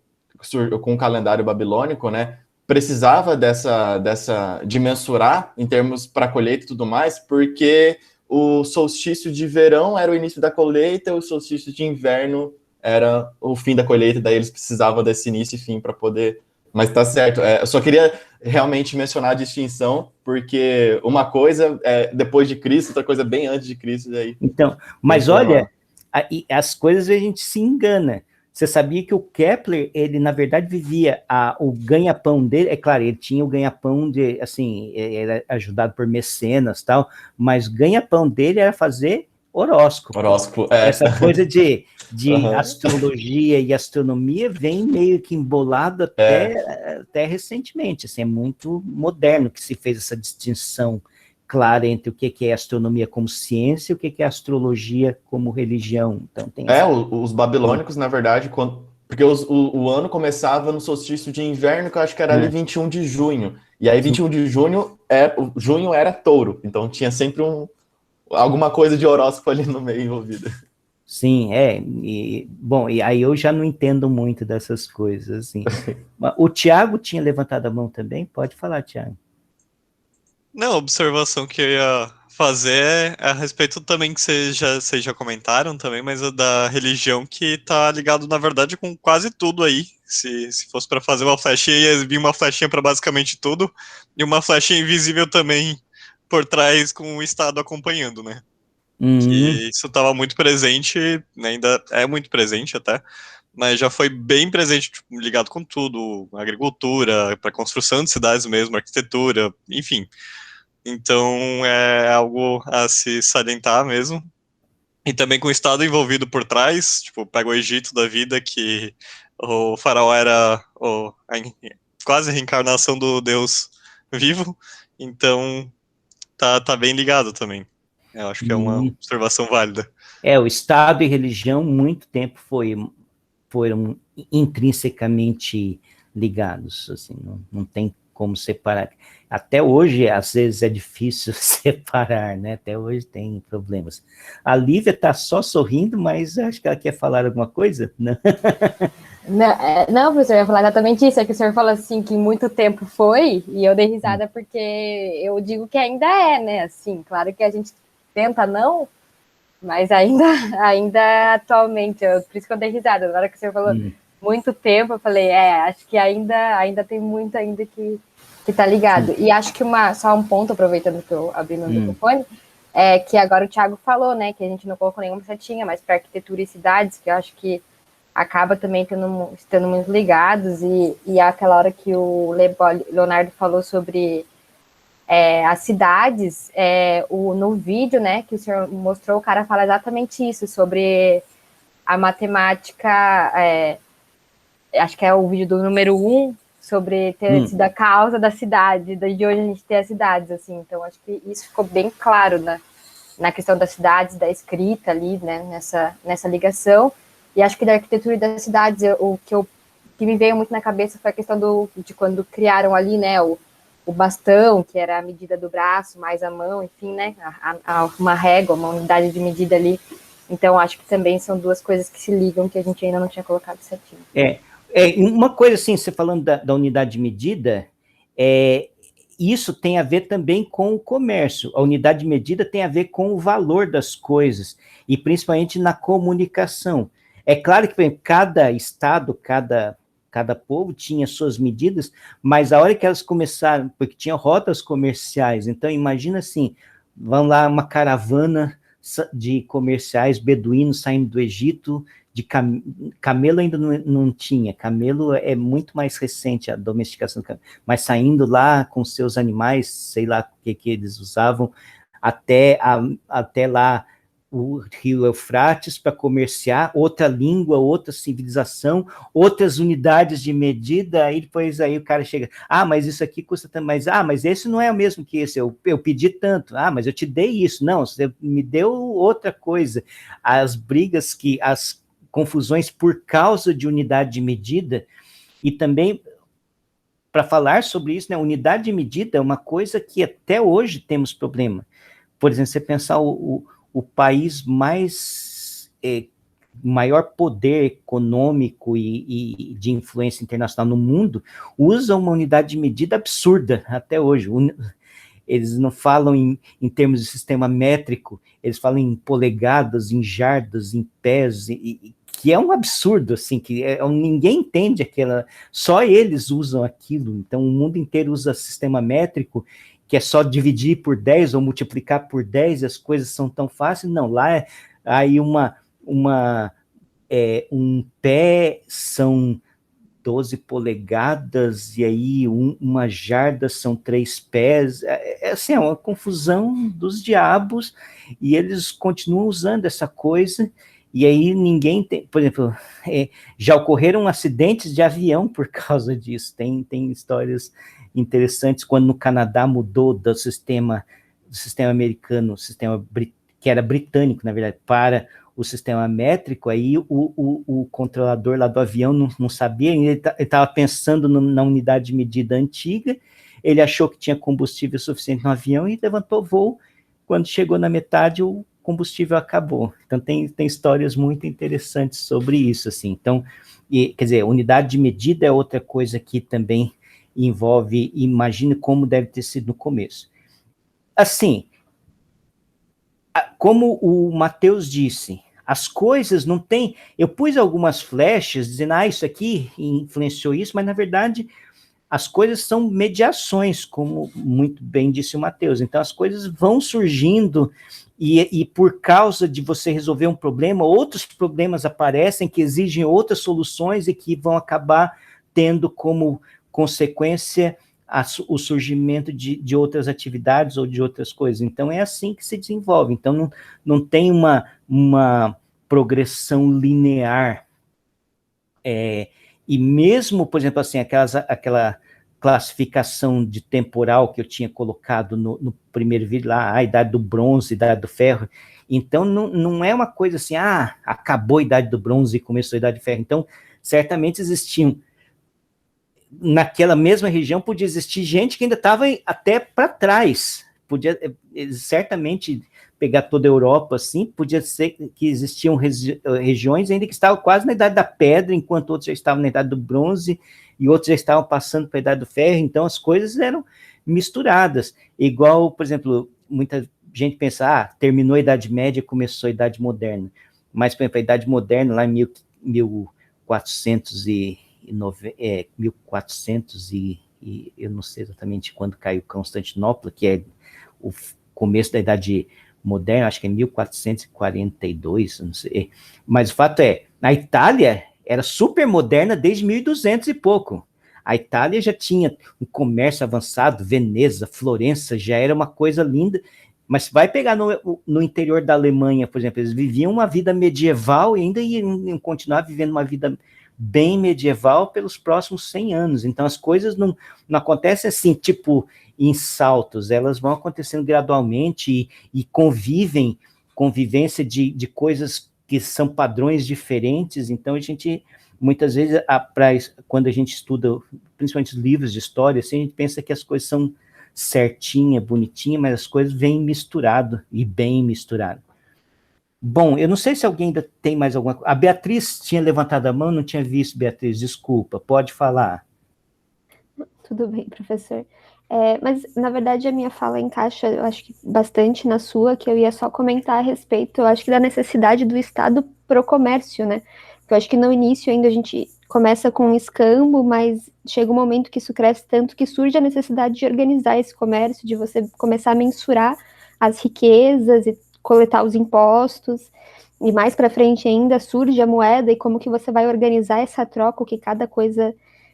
com o calendário babilônico, né, precisava de mensurar em termos para colheita e tudo mais, porque o solstício de verão era o início da colheita, o solstício de inverno era o fim da colheita, daí eles precisavam desse início e fim para poder... Mas tá certo, eu só queria realmente mencionar a distinção, porque uma coisa é depois de Cristo, outra coisa bem antes de Cristo. Daí então, mas olha, as coisas a gente se engana. Você sabia que o Kepler, ele na verdade vivia, o ganha-pão dele, é claro, ele tinha o ganha-pão de, assim, era ajudado por mecenas e tal, mas o ganha-pão dele era fazer horóscopo. Essa coisa de astrologia e astronomia vem meio que embolado até recentemente, assim, é muito moderno que se fez essa distinção clara entre o que é astronomia como ciência e o que é astrologia como religião. Então, tem os babilônicos, na verdade, porque o ano começava no solstício de inverno, que eu acho que era ali 21 de junho. E aí, 21 de junho, junho era touro. Então, tinha sempre alguma coisa de horóscopo ali no meio envolvida. Sim, bom, e aí eu já não entendo muito dessas coisas, assim. O Tiago tinha levantado a mão também? Pode falar, Tiago. Não, a observação que eu ia fazer é a respeito também que vocês já comentaram também, mas da religião que tá ligado, na verdade, com quase tudo aí. Se fosse para fazer uma flechinha, ia vir uma flechinha para basicamente tudo, e uma flechinha invisível também por trás com o Estado acompanhando, né? Que isso estava muito presente, né, ainda é muito presente até, mas já foi bem presente, tipo, ligado com tudo, agricultura, para construção de cidades mesmo, arquitetura, enfim. Então é algo a se salientar mesmo. E também com o Estado envolvido por trás, tipo, pega o Egito da vida, que o faraó era quase a reencarnação do Deus vivo, então tá bem ligado também. Eu acho que é uma observação válida. O Estado e religião, muito tempo foram intrinsecamente ligados, assim, não tem como separar. Até hoje, às vezes, é difícil separar, né? Até hoje tem problemas. A Lívia está só sorrindo, mas acho que ela quer falar alguma coisa, né? Não, professor, eu ia falar exatamente isso, é que o senhor falou assim que muito tempo foi, e eu dei risada porque eu digo que ainda é, né? Assim, claro que a gente tenta não, mas ainda atualmente, por isso que eu dei risada. Na hora que o senhor falou muito tempo, eu falei, acho que ainda tem muito ainda que tá ligado. E acho que só um ponto, aproveitando que eu abri meu microfone, é que agora o Thiago falou, né, que a gente não colocou nenhuma setinha, mas para arquitetura e cidades, que eu acho que acaba também estando muito ligados, e aquela hora que o Leonardo falou sobre as cidades, no vídeo, né, que o senhor mostrou, o cara fala exatamente isso, sobre a matemática, acho que é o vídeo do número 1, sobre ter sido a causa da cidade, de hoje a gente ter as cidades, assim, então acho que isso ficou bem claro na questão das cidades, da escrita ali, né, nessa ligação, e acho que da arquitetura e das cidades, o que me veio muito na cabeça foi a questão de quando criaram ali, né, o bastão, que era a medida do braço, mais a mão, enfim, né, uma régua, uma unidade de medida ali. Então, acho que também são duas coisas que se ligam, que a gente ainda não tinha colocado certinho. Uma coisa assim, você falando da unidade de medida, isso tem a ver também com o comércio. A unidade de medida tem a ver com o valor das coisas, e principalmente na comunicação. É claro que, por exemplo, cada estado, cada povo tinha suas medidas, mas a hora que elas começaram, porque tinha rotas comerciais, então imagina assim, vão lá uma caravana de comerciais beduínos saindo do Egito, de camelo ainda não tinha, camelo é muito mais recente a domesticação, mas saindo lá com seus animais, sei lá o que eles usavam, até lá o rio Eufrates para comerciar, outra língua, outra civilização, outras unidades de medida, aí depois o cara chega, mas isso aqui custa tanto, mas esse não é o mesmo que esse, eu pedi tanto, mas eu te dei isso, não, você me deu outra coisa. As brigas, as confusões por causa de unidade de medida, e também, para falar sobre isso, né, unidade de medida é uma coisa que até hoje temos problema. Por exemplo, você pensar o país maior poder econômico e de influência internacional no mundo, usa uma unidade de medida absurda até hoje. Eles não falam em termos de sistema métrico, eles falam em polegadas, em jardas, em pés, que é um absurdo, assim, que ninguém entende aquela, só eles usam aquilo, então o mundo inteiro usa sistema métrico, que é só dividir por 10 ou multiplicar por 10, as coisas são tão fáceis. Não, lá aí um pé são 12 polegadas, e aí uma jarda são 3 pés, assim, é uma confusão dos diabos, e eles continuam usando essa coisa, e aí ninguém tem, por exemplo, já ocorreram acidentes de avião por causa disso, tem histórias interessantes, quando no Canadá mudou do sistema americano, que era britânico, na verdade, para o sistema métrico, aí o controlador lá do avião não sabia, ele estava pensando na unidade de medida antiga, ele achou que tinha combustível suficiente no avião e levantou o voo, quando chegou na metade, o combustível acabou. Então, tem histórias muito interessantes sobre isso, assim. Então, quer dizer, unidade de medida é outra coisa que também envolve, imagina como deve ter sido no começo. Assim, como o Matheus disse, as coisas não tem... Eu pus algumas flechas dizendo, isso aqui influenciou isso, mas, na verdade, as coisas são mediações, como muito bem disse o Matheus. Então, as coisas vão surgindo e por causa de você resolver um problema, outros problemas aparecem que exigem outras soluções e que vão acabar tendo como consequência o surgimento de outras atividades ou de outras coisas. Então, é assim que se desenvolve. Então, não tem uma progressão linear. E mesmo, por exemplo, assim, aquela classificação de temporal que eu tinha colocado no primeiro vídeo lá, a idade do bronze, a idade do ferro, então não é uma coisa assim, acabou a idade do bronze e começou a idade do ferro. Então, certamente existiam, naquela mesma região, podia existir gente que ainda estava até para trás, podia certamente pegar toda a Europa, assim, podia ser que existiam regiões ainda que estavam quase na idade da pedra, enquanto outros já estavam na idade do bronze, e outros já estavam passando para a idade do ferro, então as coisas eram misturadas, igual, por exemplo, muita gente pensa, terminou a Idade Média, começou a Idade Moderna, mas, por exemplo, a Idade Moderna, lá em 1400 e eu não sei exatamente quando caiu Constantinopla, que é o começo da Idade Moderna, acho que é 1442, não sei, mas o fato é, a Itália era super moderna desde 1200 e pouco. A Itália já tinha um comércio avançado, Veneza, Florença, já era uma coisa linda, mas vai pegar no interior da Alemanha, por exemplo, eles viviam uma vida medieval e ainda iam continuar vivendo uma vida bem medieval pelos próximos 100 anos. Então, as coisas não acontecem assim, tipo, em saltos, elas vão acontecendo gradualmente e convivência de coisas que são padrões diferentes. Então, a gente, muitas vezes, quando a gente estuda, principalmente os livros de história, assim, a gente pensa que as coisas são certinha, bonitinha, mas as coisas vêm misturado e bem misturado. Bom, eu não sei se alguém ainda tem mais alguma coisa. A Beatriz tinha levantado a mão, não tinha visto, Beatriz, desculpa, pode falar. Tudo bem, professor. Mas, na verdade, a minha fala encaixa, eu acho que bastante na sua, que eu ia só comentar a respeito, eu acho que da necessidade do Estado para o comércio, né? Porque eu acho que no início ainda a gente começa com um escambo, mas chega um momento que isso cresce tanto que surge a necessidade de organizar esse comércio, de você começar a mensurar as riquezas e coletar os impostos, e mais para frente ainda surge a moeda e como que você vai organizar essa troca, o que cada coisa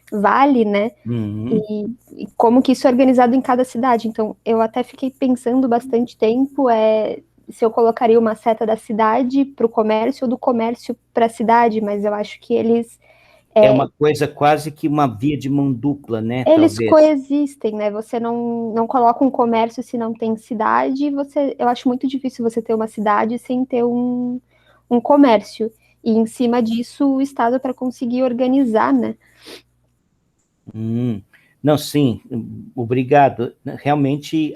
vale, né? Uhum. E como que isso é organizado em cada cidade. Então, eu até fiquei pensando bastante tempo se eu colocaria uma seta da cidade para o comércio ou do comércio para a cidade, mas eu acho que eles... É uma coisa quase que uma via de mão dupla, né? Eles talvez. Coexistem, né? Você não coloca um comércio se não tem cidade, eu acho muito difícil você ter uma cidade sem ter um comércio. E em cima disso, o Estado para conseguir organizar, né? Não, sim, obrigado. Realmente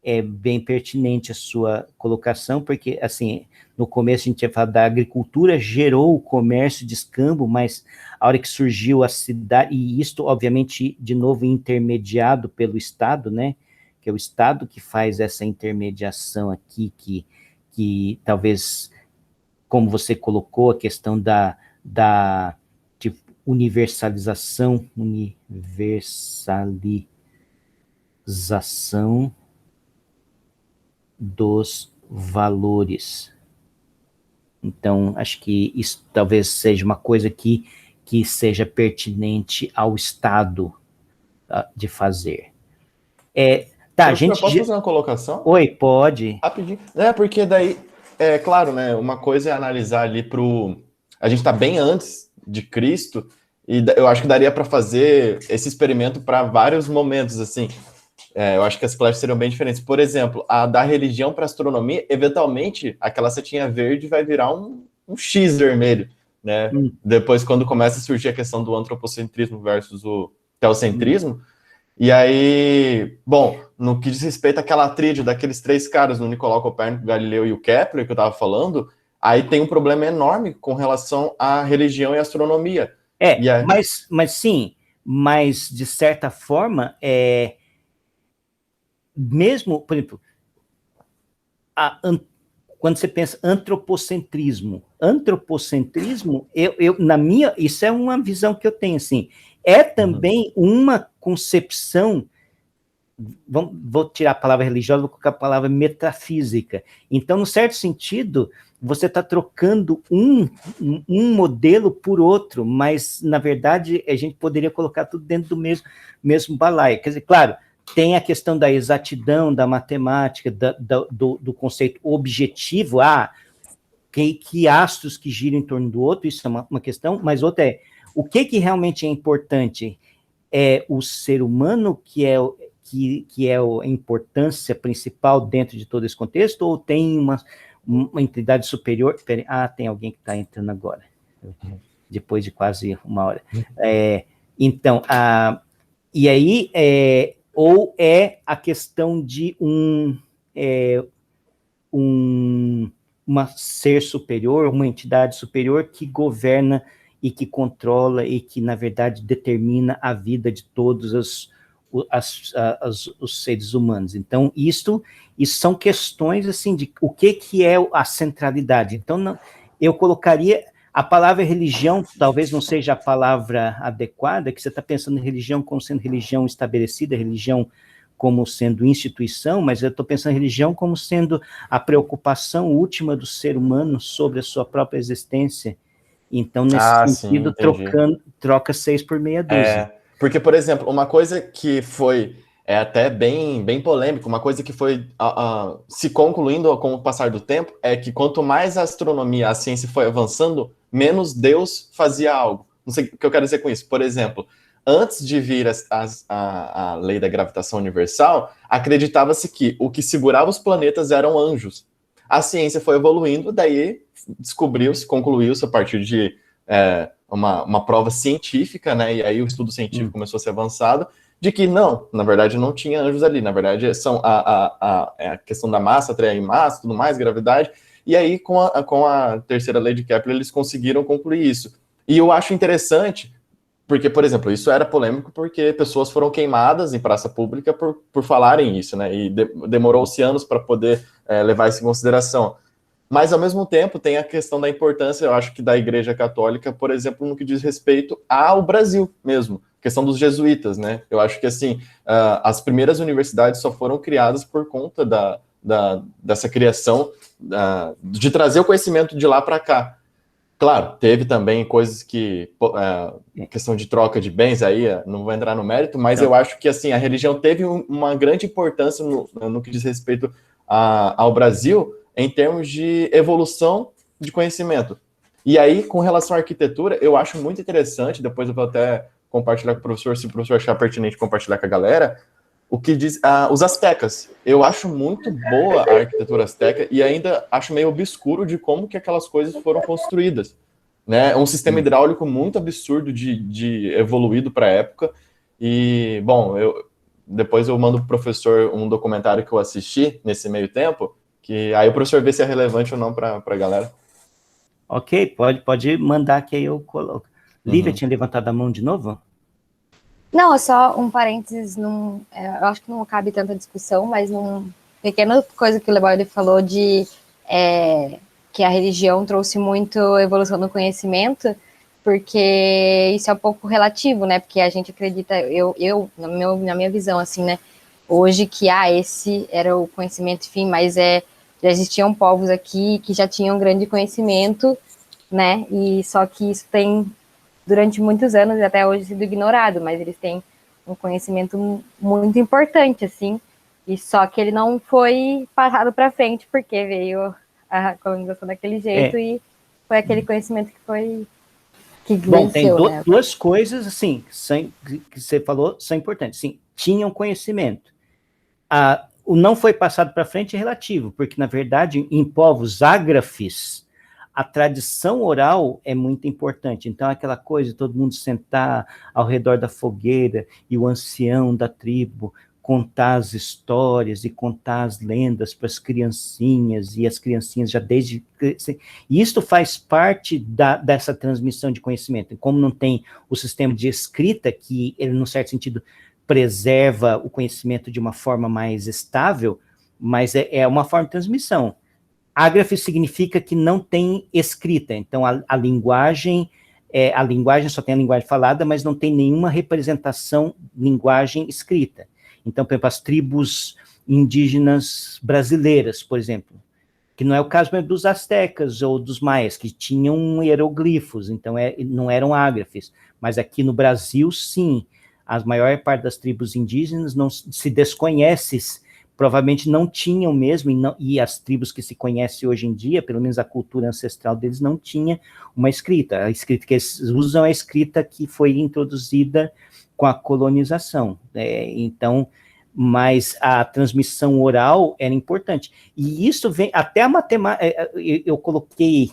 é bem pertinente a sua colocação, porque, assim, no começo a gente tinha falado da agricultura, gerou o comércio de escambo, mas a hora que surgiu a cidade, e isto, obviamente, de novo, intermediado pelo Estado, né, que é o Estado que faz essa intermediação aqui, que talvez, como você colocou, a questão da universalização dos valores. Então, acho que isso talvez seja uma coisa que seja pertinente ao Estado de fazer. Posso fazer uma colocação? Oi, pode. Rapidinho. Porque daí, claro, né, uma coisa é analisar ali a gente está bem antes de Cristo, e eu acho que daria para fazer esse experimento para vários momentos, assim. Eu acho que as flechas seriam bem diferentes. Por exemplo, a da religião para astronomia, eventualmente, aquela setinha verde vai virar um X vermelho, né? Depois, quando começa a surgir a questão do antropocentrismo versus o teocentrismo, e aí, bom, no que diz respeito àquela tríade daqueles três caras, o Nicolau Copérnico, Galileu e o Kepler, que eu estava falando, aí tem um problema enorme com relação à religião e astronomia. Mas sim, mas de certa forma, mesmo, por exemplo, quando você pensa antropocentrismo, isso é uma visão que eu tenho, assim, é também uma concepção, vou tirar a palavra religiosa, vou colocar a palavra metafísica. Então, no certo sentido, você está trocando um modelo por outro, mas, na verdade, a gente poderia colocar tudo dentro do mesmo balaio. Quer dizer, claro, tem a questão da exatidão, da matemática, do conceito objetivo, que astros que giram em torno do outro, isso é uma questão, mas outra é, o que realmente é importante? É o ser humano que é a importância principal dentro de todo esse contexto, ou tem uma entidade superior? Tem alguém que está entrando agora, depois de quase uma hora. Então, e aí, ou é a questão de uma ser superior, uma entidade superior que governa e que controla e que, na verdade, determina a vida de todos os seres humanos. Então, isso são questões, assim, de o que é a centralidade. Então, eu colocaria a palavra religião, talvez não seja a palavra adequada, que você está pensando em religião como sendo religião estabelecida, religião como sendo instituição, mas eu estou pensando em religião como sendo a preocupação última do ser humano sobre a sua própria existência. Então, nesse sentido, troca 6 por meia dúzia. Porque, por exemplo, uma coisa que foi até bem polêmica, uma coisa que foi se concluindo com o passar do tempo, é que quanto mais a astronomia, a ciência foi avançando, menos Deus fazia algo. Não sei o que eu quero dizer com isso. Por exemplo, antes de vir a lei da gravitação universal, acreditava-se que o que segurava os planetas eram anjos. A ciência foi evoluindo, daí concluiu-se a partir de uma prova científica, né? E aí o estudo científico começou a ser avançado, de que não, na verdade não tinha anjos ali, na verdade são a questão da massa, atrair massa, tudo mais, gravidade, e aí com a terceira lei de Kepler eles conseguiram concluir isso. E eu acho interessante, porque, por exemplo, isso era polêmico porque pessoas foram queimadas em praça pública por falarem isso, né? E demorou-se anos para poder levar isso em consideração. Mas, ao mesmo tempo, tem a questão da importância, eu acho que da Igreja Católica, por exemplo, no que diz respeito ao Brasil mesmo, questão dos jesuítas, né? Eu acho que, assim, as primeiras universidades só foram criadas por conta dessa criação, de trazer o conhecimento de lá para cá. Claro, teve também coisas que, questão de troca de bens aí, não vou entrar no mérito, mas eu acho que, assim, a religião teve uma grande importância no que diz respeito ao Brasil, em termos de evolução de conhecimento. E aí, com relação à arquitetura, eu acho muito interessante, depois eu vou até compartilhar com o professor, se o professor achar pertinente compartilhar com a galera, o que diz os astecas. Eu acho muito boa a arquitetura asteca e ainda acho meio obscuro de como que aquelas coisas foram construídas. Né? Um sistema hidráulico muito absurdo de evoluído para a época. E, bom, depois eu mando para o professor um documentário que eu assisti nesse meio tempo, que aí o professor vê se é relevante ou não para a galera. Ok, pode mandar que aí eu coloco. Lívia tinha levantado a mão de novo? Não, é só um parênteses, eu acho que não cabe tanta discussão, mas uma pequena coisa que o Lebaldi falou de que a religião trouxe muito evolução no conhecimento, porque isso é um pouco relativo, né? Porque a gente acredita, na minha visão, assim, né? Hoje que esse era o conhecimento, enfim, mas já existiam povos aqui que já tinham grande conhecimento, né? E só que isso tem, durante muitos anos e até hoje, sido ignorado, mas eles têm um conhecimento muito importante, assim, e só que ele não foi passado para frente, porque veio a colonização daquele jeito e foi aquele conhecimento que foi... Bom, tem duas coisas, assim, que você falou, são importantes. Sim, tinham conhecimento. O não foi passado para frente é relativo, porque, na verdade, em povos ágrafes, a tradição oral é muito importante. Então, aquela coisa de todo mundo sentar ao redor da fogueira e o ancião da tribo contar as histórias e contar as lendas para as criancinhas, e as criancinhas já desde... E isso faz parte dessa transmissão de conhecimento. E como não tem o sistema de escrita, que ele, num certo sentido, preserva o conhecimento de uma forma mais estável, mas é uma forma de transmissão. ágrafe significa que não tem escrita, então a linguagem só tem a linguagem falada, mas não tem nenhuma representação linguagem escrita. Então, por exemplo, as tribos indígenas brasileiras, por exemplo, que não é o caso mesmo dos astecas ou dos maias, que tinham hieroglifos, então não eram ágrafes, mas aqui no Brasil, sim, a maior parte das tribos indígenas não se desconhece, provavelmente não tinham mesmo, e as tribos que se conhecem hoje em dia, pelo menos a cultura ancestral deles, não tinha uma escrita. A escrita que eles usam é a escrita que foi introduzida com a colonização. Então, mas a transmissão oral era importante. E isso vem, até a matemática, eu coloquei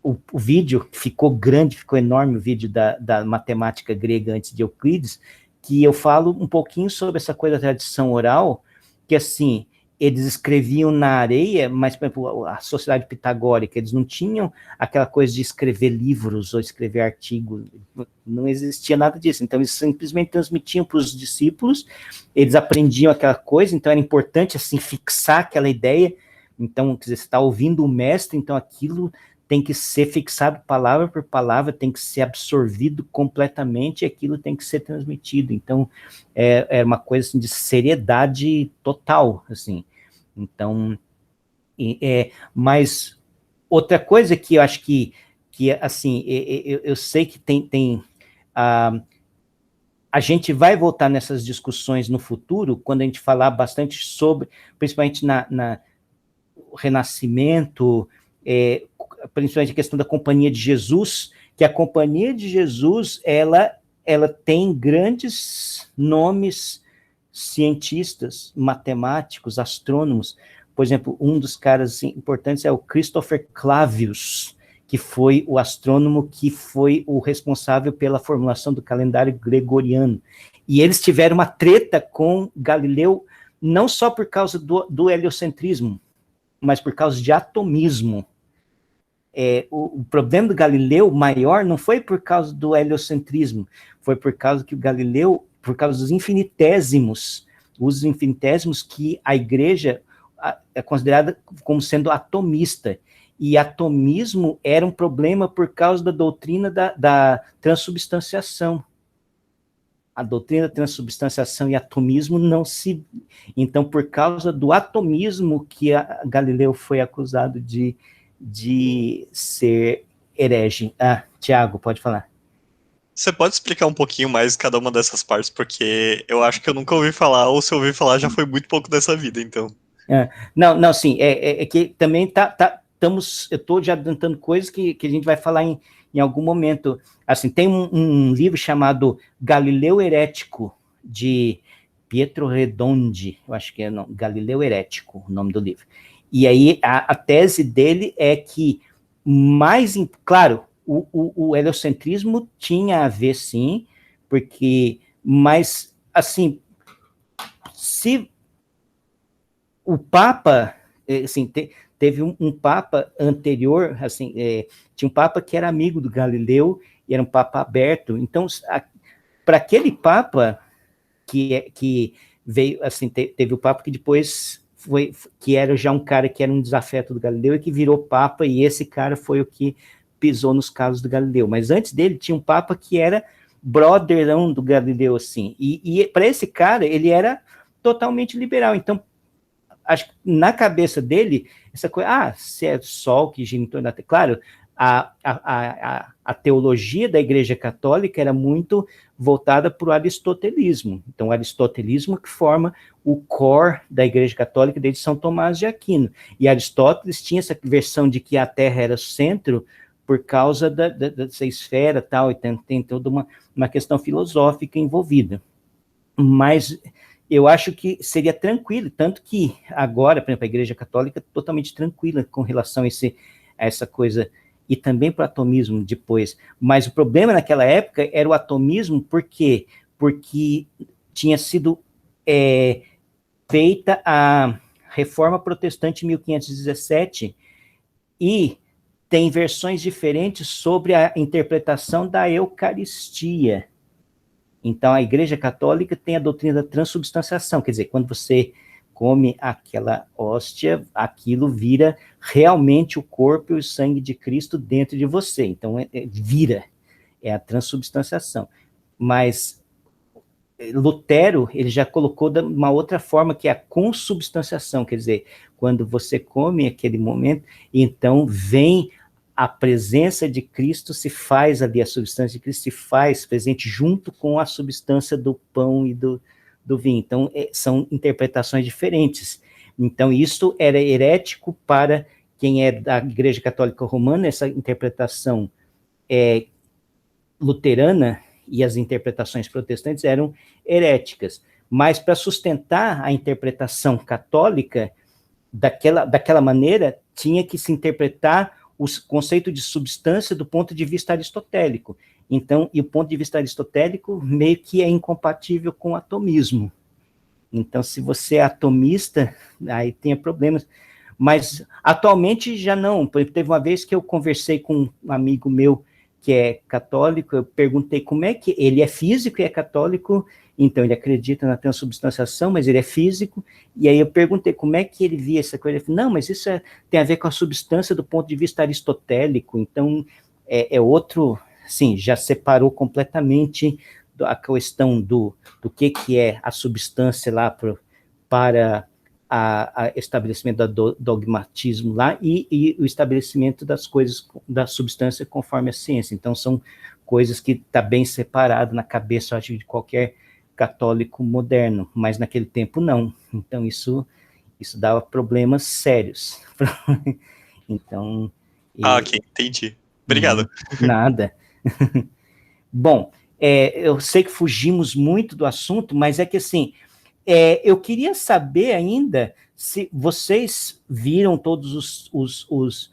o vídeo, ficou grande, ficou enorme o vídeo da matemática grega antes de Euclides, que eu falo um pouquinho sobre essa coisa da tradição oral, que assim, eles escreviam na areia, mas, por exemplo, a sociedade pitagórica, eles não tinham aquela coisa de escrever livros ou escrever artigos, não existia nada disso, então eles simplesmente transmitiam para os discípulos, eles aprendiam aquela coisa, então era importante, assim, fixar aquela ideia, então, quer dizer, você está ouvindo o mestre, então aquilo tem que ser fixado palavra por palavra, tem que ser absorvido completamente, e aquilo tem que ser transmitido. Então, é uma coisa assim, de seriedade total, assim. Então, mas outra coisa que eu acho que assim, eu sei que tem a gente vai voltar nessas discussões no futuro, quando a gente falar bastante sobre, principalmente na Renascimento, principalmente a questão da Companhia de Jesus, que a Companhia de Jesus, ela tem grandes nomes cientistas, matemáticos, astrônomos. Por exemplo, um dos caras assim, importantes é o Christopher Clavius, que foi o astrônomo que foi o responsável pela formulação do calendário gregoriano. E eles tiveram uma treta com Galileu, não só por causa do heliocentrismo, mas por causa de atomismo. O problema do Galileu maior não foi por causa do heliocentrismo, foi por causa que o Galileu, por causa dos infinitésimos, os infinitésimos que a igreja é considerada como sendo atomista, e atomismo era um problema por causa da doutrina da transubstanciação. A doutrina da transubstanciação e atomismo não se... Então, por causa do atomismo que Galileu foi acusado de ser herege. Tiago, pode falar. Você pode explicar um pouquinho mais cada uma dessas partes, porque eu acho que eu nunca ouvi falar, ou se eu ouvi falar já foi muito pouco dessa vida, então. Não, sim, é que também eu estou já adiantando coisas que a gente vai falar em algum momento. Assim, tem um livro chamado Galileu Herético, de Pietro Redondi, eu acho que é Galileu Herético, o nome do livro. E aí a tese dele é que claro, o heliocentrismo tinha a ver, sim, mas, assim, se o Papa, assim, teve um Papa anterior, assim, tinha um Papa que era amigo do Galileu, e era um Papa aberto, então, para aquele Papa que veio, assim, teve o Papa que depois que era já um cara que era um desafeto do Galileu e que virou Papa, e esse cara foi o que pisou nos calos do Galileu, mas antes dele tinha um Papa que era brotherão do Galileu, assim, e para esse cara, ele era totalmente liberal, então, acho que na cabeça dele, essa coisa, se é sol que gira em torno da Terra, claro, a teologia da Igreja Católica era muito voltada para o aristotelismo. Então, o aristotelismo que forma o core da Igreja Católica desde São Tomás de Aquino. E Aristóteles tinha essa versão de que a Terra era o centro por causa dessa esfera e tal, e tem toda uma questão filosófica envolvida. Mas eu acho que seria tranquilo, tanto que agora, por exemplo, a Igreja Católica é totalmente tranquila com relação a essa coisa, e também para o atomismo depois. Mas o problema naquela época era o atomismo, por quê? Porque tinha sido feita a Reforma Protestante em 1517, e tem versões diferentes sobre a interpretação da Eucaristia. Então, a Igreja Católica tem a doutrina da transubstanciação, quer dizer, quando você come aquela hóstia, aquilo vira realmente o corpo e o sangue de Cristo dentro de você. Então, vira, é a transubstanciação. Mas Lutero, ele já colocou de uma outra forma, que é a consubstanciação, quer dizer, quando você come aquele momento, então vem a presença de Cristo, se faz ali, a substância de Cristo se faz presente junto com a substância do pão e do vinho. Então, são interpretações diferentes. Então, isso era herético para quem é da Igreja Católica Romana, essa interpretação luterana e as interpretações protestantes eram heréticas. Mas, para sustentar a interpretação católica, daquela maneira, tinha que se interpretar o conceito de substância do ponto de vista aristotélico. Então, e o ponto de vista aristotélico meio que é incompatível com o atomismo. Então, se você é atomista, aí tem problemas. Mas, atualmente, já não. Teve uma vez que eu conversei com um amigo meu que é católico, eu perguntei como é que... Ele é físico e é católico, então ele acredita na transubstanciação, mas ele é físico, e aí eu perguntei como é que ele via essa coisa. Ele falou, não, mas isso tem a ver com a substância do ponto de vista aristotélico, então é outro... Sim, já separou completamente a questão do que é a substância lá para a estabelecimento do dogmatismo lá e o estabelecimento das coisas, da substância conforme a ciência. Então, são coisas que está bem separado na cabeça, eu acho, de qualquer católico moderno, mas naquele tempo não. Então, isso dava problemas sérios. Então... Ok, entendi. Obrigado. Nada. Bom, eu sei que fugimos muito do assunto, mas é que assim, eu queria saber ainda se vocês viram todos os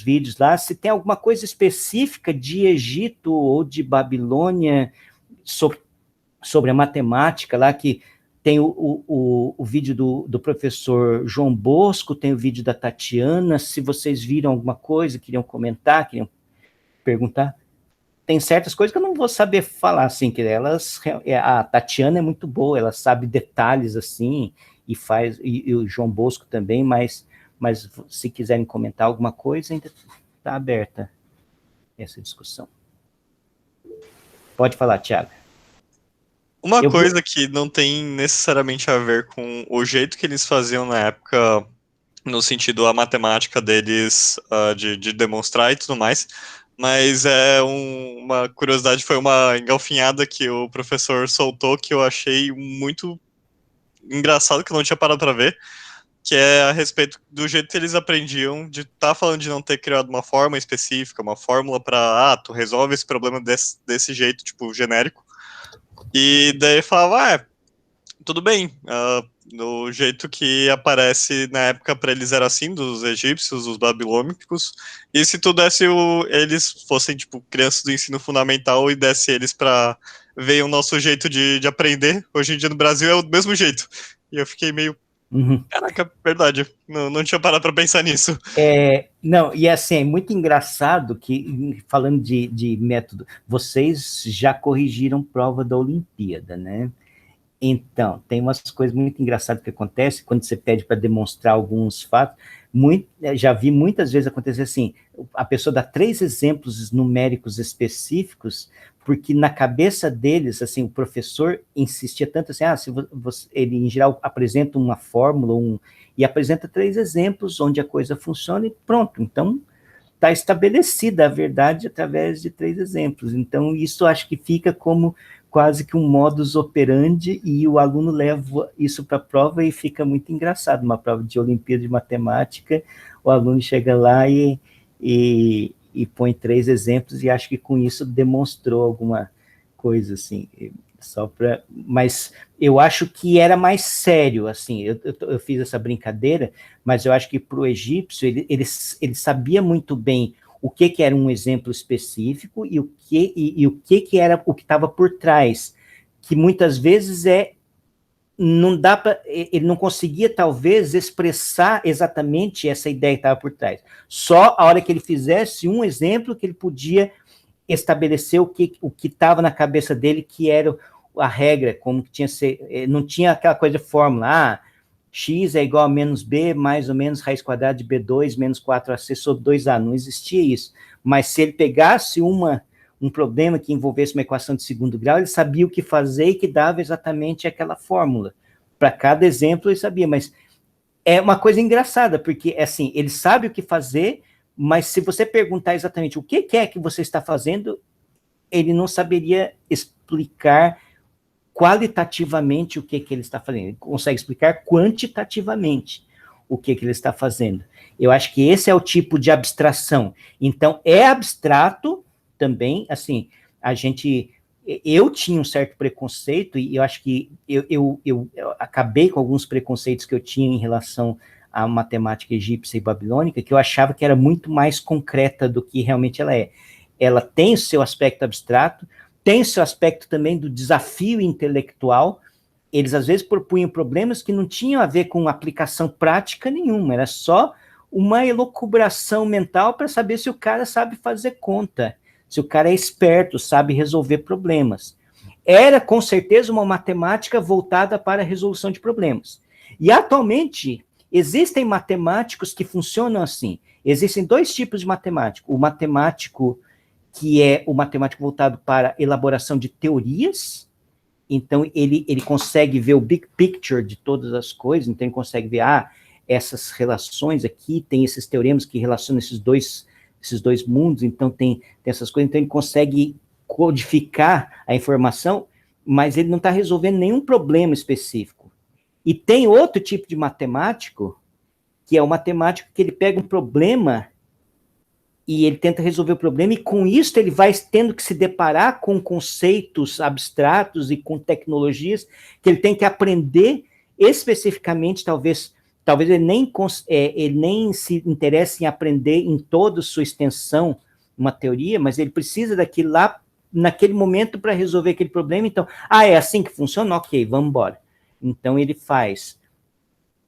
vídeos lá, se tem alguma coisa específica de Egito ou de Babilônia sobre a matemática lá, que tem o vídeo do professor João Bosco, tem o vídeo da Tatiana, se vocês viram alguma coisa, queriam comentar, queriam perguntar. Tem certas coisas que eu não vou saber falar, assim, que a Tatiana é muito boa, ela sabe detalhes, assim, e o João Bosco também, mas se quiserem comentar alguma coisa, ainda está aberta essa discussão. Pode falar, Thiago. Uma coisa que não tem necessariamente a ver com o jeito que eles faziam na época, no sentido a matemática deles, de demonstrar e tudo mais, mas uma curiosidade, foi uma engalfinhada que o professor soltou que eu achei muito engraçado, que eu não tinha parado para ver, que é a respeito do jeito que eles aprendiam, de estar falando de não ter criado uma forma específica, uma fórmula para, tu resolve esse problema desse jeito, tipo, genérico, e daí falava, tudo bem, do jeito que aparece na época para eles era assim, dos egípcios, dos babilônicos, e se tu desse eles fossem, tipo, crianças do ensino fundamental e desse eles para ver o nosso jeito de aprender, hoje em dia no Brasil é o mesmo jeito, e eu fiquei meio, caraca, verdade, não tinha parado para pensar nisso. Não, e assim, é muito engraçado que, falando de método, vocês já corrigiram prova da Olimpíada, né? Então, tem umas coisas muito engraçadas que acontecem quando você pede para demonstrar alguns fatos. Já vi muitas vezes acontecer assim, a pessoa dá 3 exemplos numéricos específicos, porque na cabeça deles, assim, o professor insistia tanto assim, ele em geral apresenta uma fórmula, e apresenta 3 exemplos onde a coisa funciona e pronto. Então, está estabelecida a verdade através de 3 exemplos. Então, isso acho que fica como quase que um modus operandi, e o aluno leva isso para a prova e fica muito engraçado. Uma prova de Olimpíada de Matemática, o aluno chega lá e põe 3 exemplos, e acho que com isso demonstrou alguma coisa, assim, mas eu acho que era mais sério, assim, eu fiz essa brincadeira, mas eu acho que para o egípcio, ele sabia muito bem o que era um exemplo específico e o que era o que estava por trás, que muitas vezes ele não conseguia, talvez, expressar exatamente essa ideia que estava por trás. Só a hora que ele fizesse um exemplo que ele podia estabelecer o que estava na cabeça dele, que era a regra, como que tinha que ser, não tinha aquela coisa de fórmula, x é igual a menos b, mais ou menos raiz quadrada de b2 menos 4ac sobre 2a. Não existia isso. Mas se ele pegasse um problema que envolvesse uma equação de segundo grau, ele sabia o que fazer e que dava exatamente aquela fórmula. Para cada exemplo ele sabia, mas é uma coisa engraçada, porque assim, ele sabe o que fazer, mas se você perguntar exatamente o que é que você está fazendo, ele não saberia explicar qualitativamente o que ele está fazendo. Ele consegue explicar quantitativamente o que ele está fazendo. Eu acho que esse é o tipo de abstração. Então, é abstrato também, assim, eu tinha um certo preconceito, e eu acho que eu acabei com alguns preconceitos que eu tinha em relação à matemática egípcia e babilônica, que eu achava que era muito mais concreta do que realmente ela é. Ela tem o seu aspecto abstrato, tem o seu aspecto também do desafio intelectual. Eles, às vezes, propunham problemas que não tinham a ver com aplicação prática nenhuma, era só uma elucubração mental para saber se o cara sabe fazer conta, se o cara é esperto, sabe resolver problemas. Era, com certeza, uma matemática voltada para a resolução de problemas. E, atualmente, existem matemáticos que funcionam assim. Existem dois tipos de matemático. O matemático que é o matemático voltado para elaboração de teorias, então ele consegue ver o big picture de todas as coisas, então ele consegue ver, essas relações aqui, tem esses teoremas que relacionam esses dois mundos, então tem essas coisas, então ele consegue codificar a informação, mas ele não está resolvendo nenhum problema específico. E tem outro tipo de matemático, que é o matemático que ele pega um problema e ele tenta resolver o problema, e com isso ele vai tendo que se deparar com conceitos abstratos e com tecnologias que ele tem que aprender especificamente, talvez ele nem se interesse em aprender em toda a sua extensão uma teoria, mas ele precisa daquilo lá, naquele momento, para resolver aquele problema. Então, é assim que funciona? Ok, vamos embora. Então ele faz.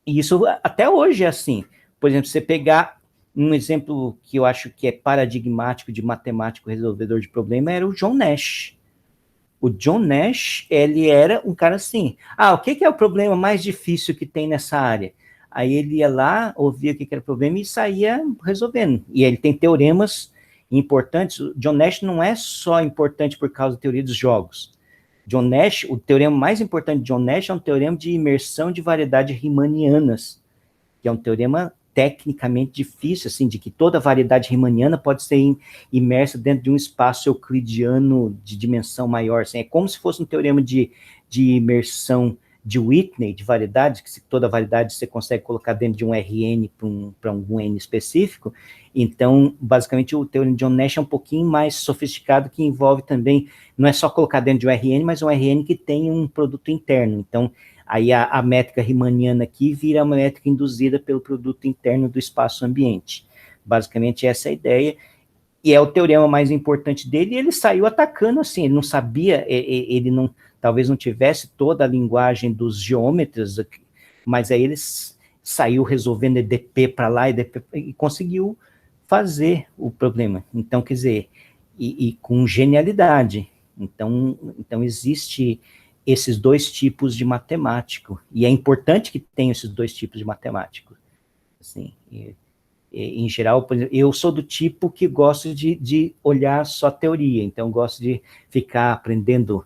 E isso até hoje é assim. Por exemplo, você pegar um exemplo que eu acho que é paradigmático de matemático resolvedor de problema era o John Nash. O John Nash, ele era um cara assim, o que é o problema mais difícil que tem nessa área? Aí ele ia lá, ouvia o que era o problema e saía resolvendo. E ele tem teoremas importantes. O John Nash não é só importante por causa da teoria dos jogos. John Nash, o teorema mais importante de John Nash é um teorema de imersão de variedades riemannianas, que é um teorema tecnicamente difícil, assim, de que toda variedade riemanniana pode ser imersa dentro de um espaço euclidiano de dimensão maior, assim, é como se fosse um teorema de imersão de Whitney, de variedades, que se toda variedade você consegue colocar dentro de um Rn para algum n específico. Então, basicamente, o teorema de John Nash é um pouquinho mais sofisticado, que envolve também, não é só colocar dentro de um Rn, mas um Rn que tem um produto interno. Então, aí a métrica riemanniana aqui vira uma métrica induzida pelo produto interno do espaço-ambiente. Basicamente, essa é a ideia. E é o teorema mais importante dele, e ele saiu atacando assim, ele não sabia, ele não, talvez não tivesse toda a linguagem dos geômetras, mas aí ele saiu resolvendo EDP para lá, e conseguiu fazer o problema. Então, quer dizer, e com genialidade. Então existe esses dois tipos de matemático, e é importante que tenha esses dois tipos de matemático. Assim, em geral, por exemplo, eu sou do tipo que gosto de olhar só teoria, então gosto de ficar aprendendo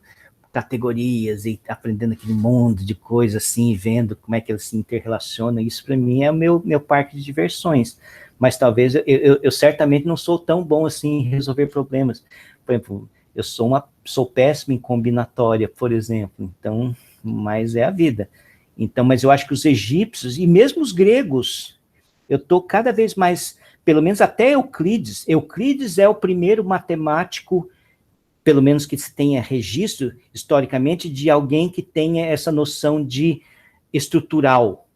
categorias e aprendendo aquele mundo de coisas assim, vendo como é que elas se interrelacionam. Isso para mim é o meu parque de diversões, mas talvez eu certamente não sou tão bom assim em resolver problemas. Por exemplo, eu sou péssimo em combinatória, por exemplo, então, mas é a vida. Então, mas eu acho que os egípcios, e mesmo os gregos, eu estou cada vez mais, pelo menos até Euclides é o primeiro matemático, pelo menos que se tenha registro, historicamente, de alguém que tenha essa noção de estrutural,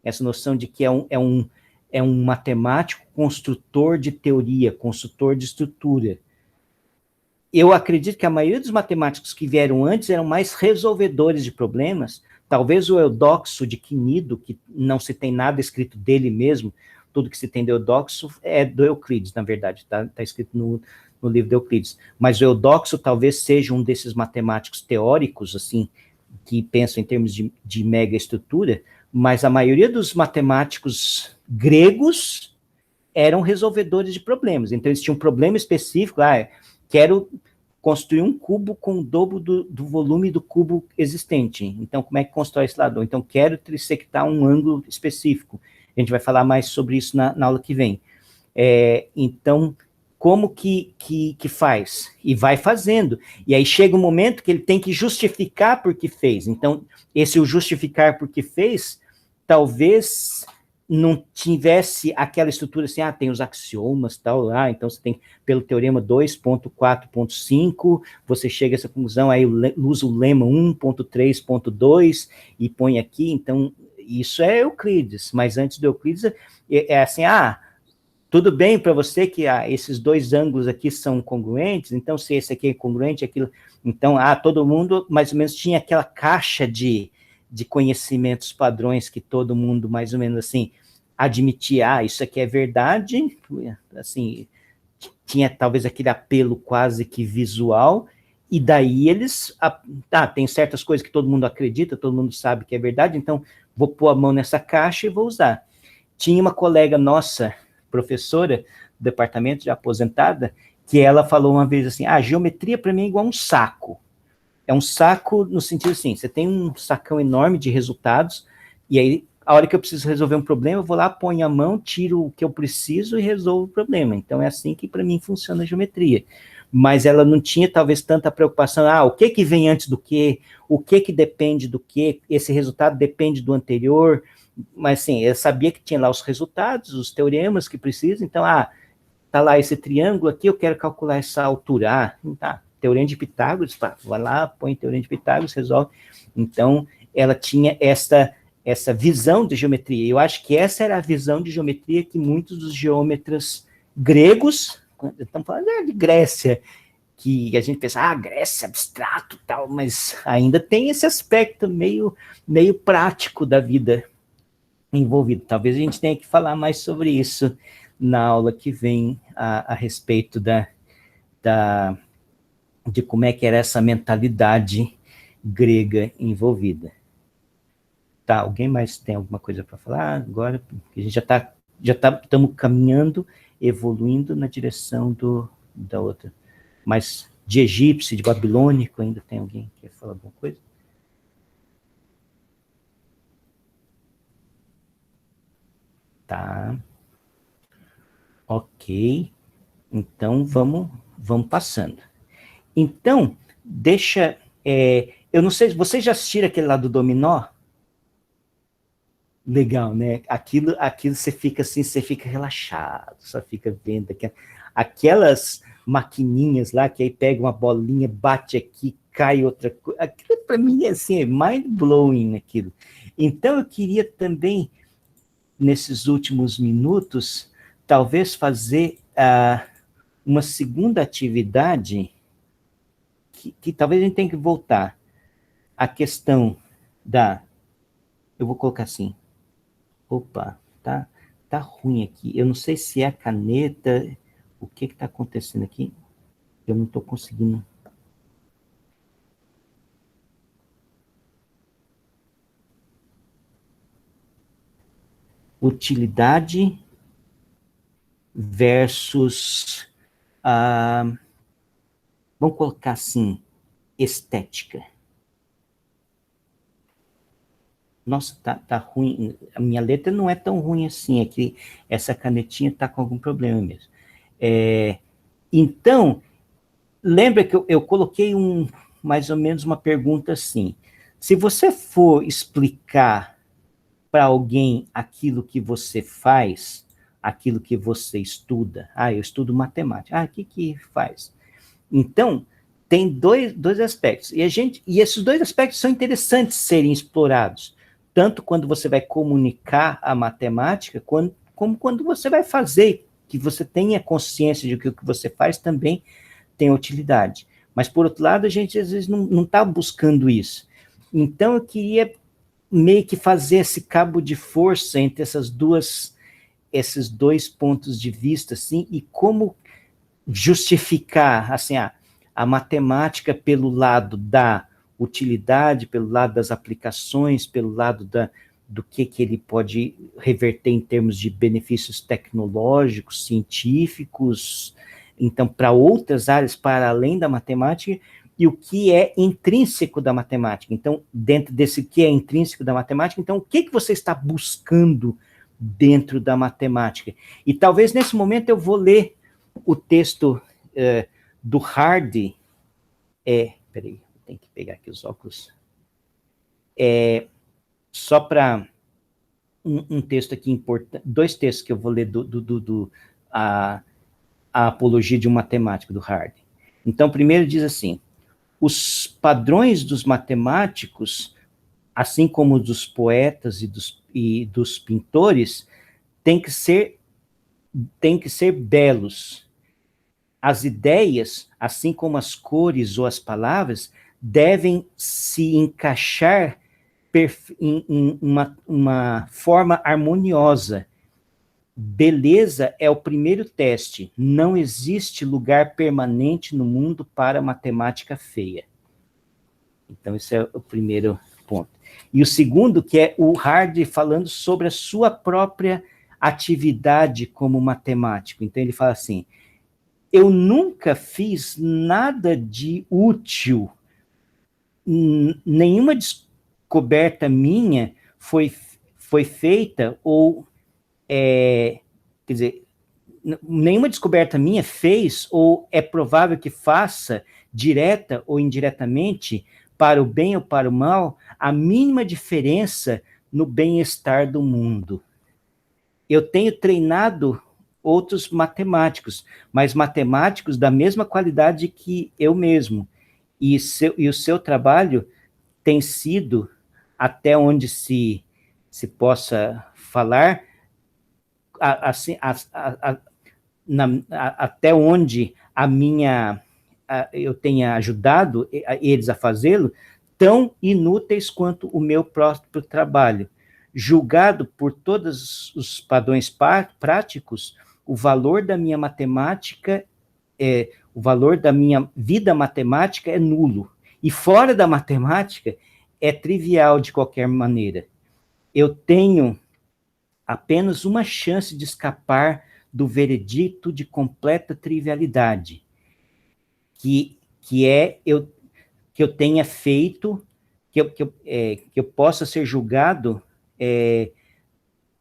essa noção de que é um matemático construtor de teoria, construtor de estrutura. Eu acredito que a maioria dos matemáticos que vieram antes eram mais resolvedores de problemas. Talvez o Eudoxo de Quinido, que não se tem nada escrito dele mesmo, tudo que se tem de Eudoxo é do Euclides, na verdade, está escrito no livro de Euclides. Mas o Eudoxo talvez seja um desses matemáticos teóricos, assim, que pensam em termos de mega estrutura, mas a maioria dos matemáticos gregos eram resolvedores de problemas. Então, eles tinham um problema específico, quero construir um cubo com o dobro do volume do cubo existente. Então, como é que constrói esse lado? Então, quero trissectar um ângulo específico. A gente vai falar mais sobre isso na aula que vem. Então, como que faz? E vai fazendo. E aí chega um momento que ele tem que justificar por que fez. Então, esse o justificar por que fez, talvez não tivesse aquela estrutura assim, tem os axiomas, tal, então você tem, pelo teorema 2.4.5, você chega a essa conclusão, aí usa o lema 1.3.2 e põe aqui, então, isso é Euclides, mas antes do Euclides, é assim, tudo bem para você que esses dois ângulos aqui são congruentes, então se esse aqui é congruente, aquilo, então, todo mundo mais ou menos tinha aquela caixa de conhecimentos padrões que todo mundo mais ou menos assim admitia, isso aqui é verdade, assim, tinha talvez aquele apelo quase que visual, e daí eles, tem certas coisas que todo mundo acredita, todo mundo sabe que é verdade, então vou pôr a mão nessa caixa e vou usar. Tinha uma colega nossa, professora do departamento, já aposentada, que ela falou uma vez assim, geometria para mim é igual um saco. É um saco no sentido assim, você tem um sacão enorme de resultados, e aí, a hora que eu preciso resolver um problema, eu vou lá, ponho a mão, tiro o que eu preciso e resolvo o problema. Então, é assim que, para mim, funciona a geometria. Mas ela não tinha, talvez, tanta preocupação, o que vem antes do quê? O que depende do quê? Esse resultado depende do anterior. Mas, assim, eu sabia que tinha lá os resultados, os teoremas que precisa. Então, tá lá esse triângulo aqui, eu quero calcular essa altura. Teorema de Pitágoras, vai lá, põe teorema de Pitágoras, resolve. Então, ela tinha essa visão de geometria. Eu acho que essa era a visão de geometria que muitos dos geômetras gregos, estamos falando de Grécia, que a gente pensa, Grécia, abstrato e tal, mas ainda tem esse aspecto meio prático da vida envolvido. Talvez a gente tenha que falar mais sobre isso na aula que vem a respeito de como é que era essa mentalidade grega envolvida. Alguém mais tem alguma coisa para falar agora? Porque a gente estamos caminhando, evoluindo na direção da outra. Mas de egípcio, de babilônico, ainda tem alguém que quer falar alguma coisa? Tá. Ok. Então, vamos passando. Então, eu não sei, vocês já assistiram aquele lá do dominó? Legal, né? Aquilo você fica assim, você fica relaxado, só fica vendo aquelas maquininhas lá, que aí pega uma bolinha, bate aqui, cai outra coisa. Aquilo para mim é assim, mind-blowing aquilo. Então eu queria também, nesses últimos minutos, talvez fazer uma segunda atividade que talvez a gente tenha que voltar. A questão eu vou colocar assim, opa, tá ruim aqui. Eu não sei se é a caneta, o que está acontecendo aqui? Eu não estou conseguindo. Utilidade versus, vamos colocar assim, estética. Nossa, tá ruim, a minha letra não é tão ruim assim, é que essa canetinha está com algum problema mesmo. Então, lembra que eu coloquei mais ou menos uma pergunta assim, se você for explicar para alguém aquilo que você faz, aquilo que você estuda, eu estudo matemática, o que faz? Então, tem dois aspectos, e esses dois aspectos são interessantes serem explorados, tanto quando você vai comunicar a matemática, como quando você vai fazer, que você tenha consciência de que o que você faz também tem utilidade. Mas, por outro lado, a gente às vezes não está buscando isso. Então, eu queria meio que fazer esse cabo de força entre esses dois pontos de vista, assim, e como justificar, assim, a matemática pelo lado da utilidade, pelo lado das aplicações, pelo lado do que ele pode reverter em termos de benefícios tecnológicos, científicos, então, para outras áreas, para além da matemática, e o que é intrínseco da matemática. Então, dentro desse que é intrínseco da matemática, então, o que você está buscando dentro da matemática? E talvez nesse momento eu vou ler o texto do Hardy. Peraí, tem que pegar aqui os óculos. Só para um texto aqui importante, 2 textos que eu vou ler a Apologia de um Matemático, do Hardy. Então, primeiro diz assim: os padrões dos matemáticos, assim como dos poetas e dos pintores, têm que ser belos. As ideias, assim como as cores ou as palavras, devem se encaixar em uma forma harmoniosa. Beleza é o primeiro teste. Não existe lugar permanente no mundo para matemática feia. Então, esse é o primeiro ponto. E o segundo, que é o Hardy falando sobre a sua própria atividade como matemático. Então, ele fala assim: eu nunca fiz nada de útil, nenhuma descoberta minha foi feita ou quer dizer, nenhuma descoberta minha fez ou é provável que faça, direta ou indiretamente, para o bem ou para o mal, a mínima diferença no bem-estar do mundo. Eu tenho treinado outros matemáticos, mas matemáticos da mesma qualidade que eu mesmo, e o seu trabalho tem sido, até onde se possa falar, assim, até onde eu tenha ajudado eles a fazê-lo, tão inúteis quanto o meu próprio trabalho. Julgado por todos os padrões práticos, o valor da minha matemática, o valor da minha vida matemática é nulo. E fora da matemática, é trivial de qualquer maneira. Eu tenho apenas uma chance de escapar do veredicto de completa trivialidade, que eu tenha feito, que eu possa ser julgado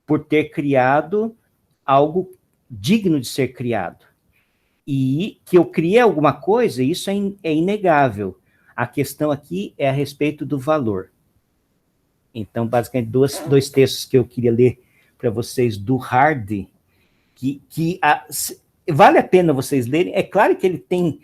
por ter criado algo digno de ser criado. E que eu criei alguma coisa, isso é inegável. A questão aqui é a respeito do valor. Então, basicamente, dois textos que eu queria ler para vocês do Hardy, vale a pena vocês lerem. É claro que ele tem...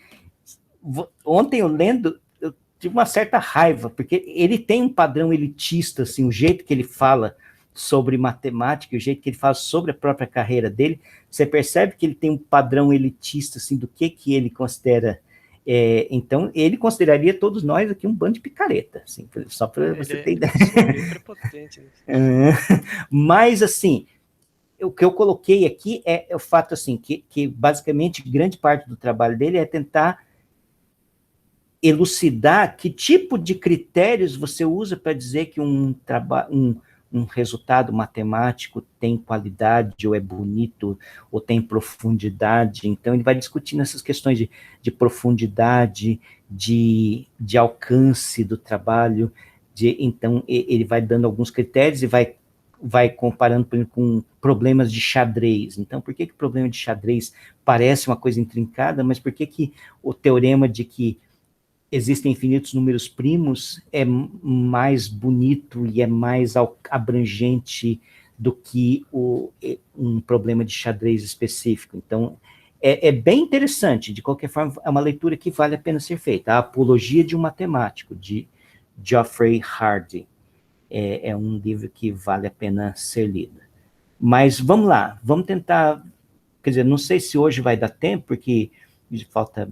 Ontem eu lendo, eu tive uma certa raiva, porque ele tem um padrão elitista, assim, o jeito que ele fala sobre matemática, o jeito que ele fala sobre a própria carreira dele, você percebe que ele tem um padrão elitista, assim, do que ele considera... então, ele consideraria todos nós aqui um bando de picareta, assim, só para você ter ideia. Bem prepotente, né? Mas, assim, o que eu coloquei aqui é o fato, assim, que basicamente grande parte do trabalho dele é tentar elucidar que tipo de critérios você usa para dizer que um resultado matemático tem qualidade, ou é bonito, ou tem profundidade. Então, ele vai discutindo essas questões de profundidade, de alcance do trabalho. Então, ele vai dando alguns critérios e vai comparando, por exemplo, com problemas de xadrez. Então, por que o problema de xadrez parece uma coisa intrincada, mas por que o teorema de que existem infinitos números primos é mais bonito e é mais abrangente do que um problema de xadrez específico? Então, é bem interessante. De qualquer forma, é uma leitura que vale a pena ser feita. A Apologia de um Matemático, de Geoffrey Hardy. É um livro que vale a pena ser lido. Mas vamos lá, vamos tentar... Quer dizer, não sei se hoje vai dar tempo, porque falta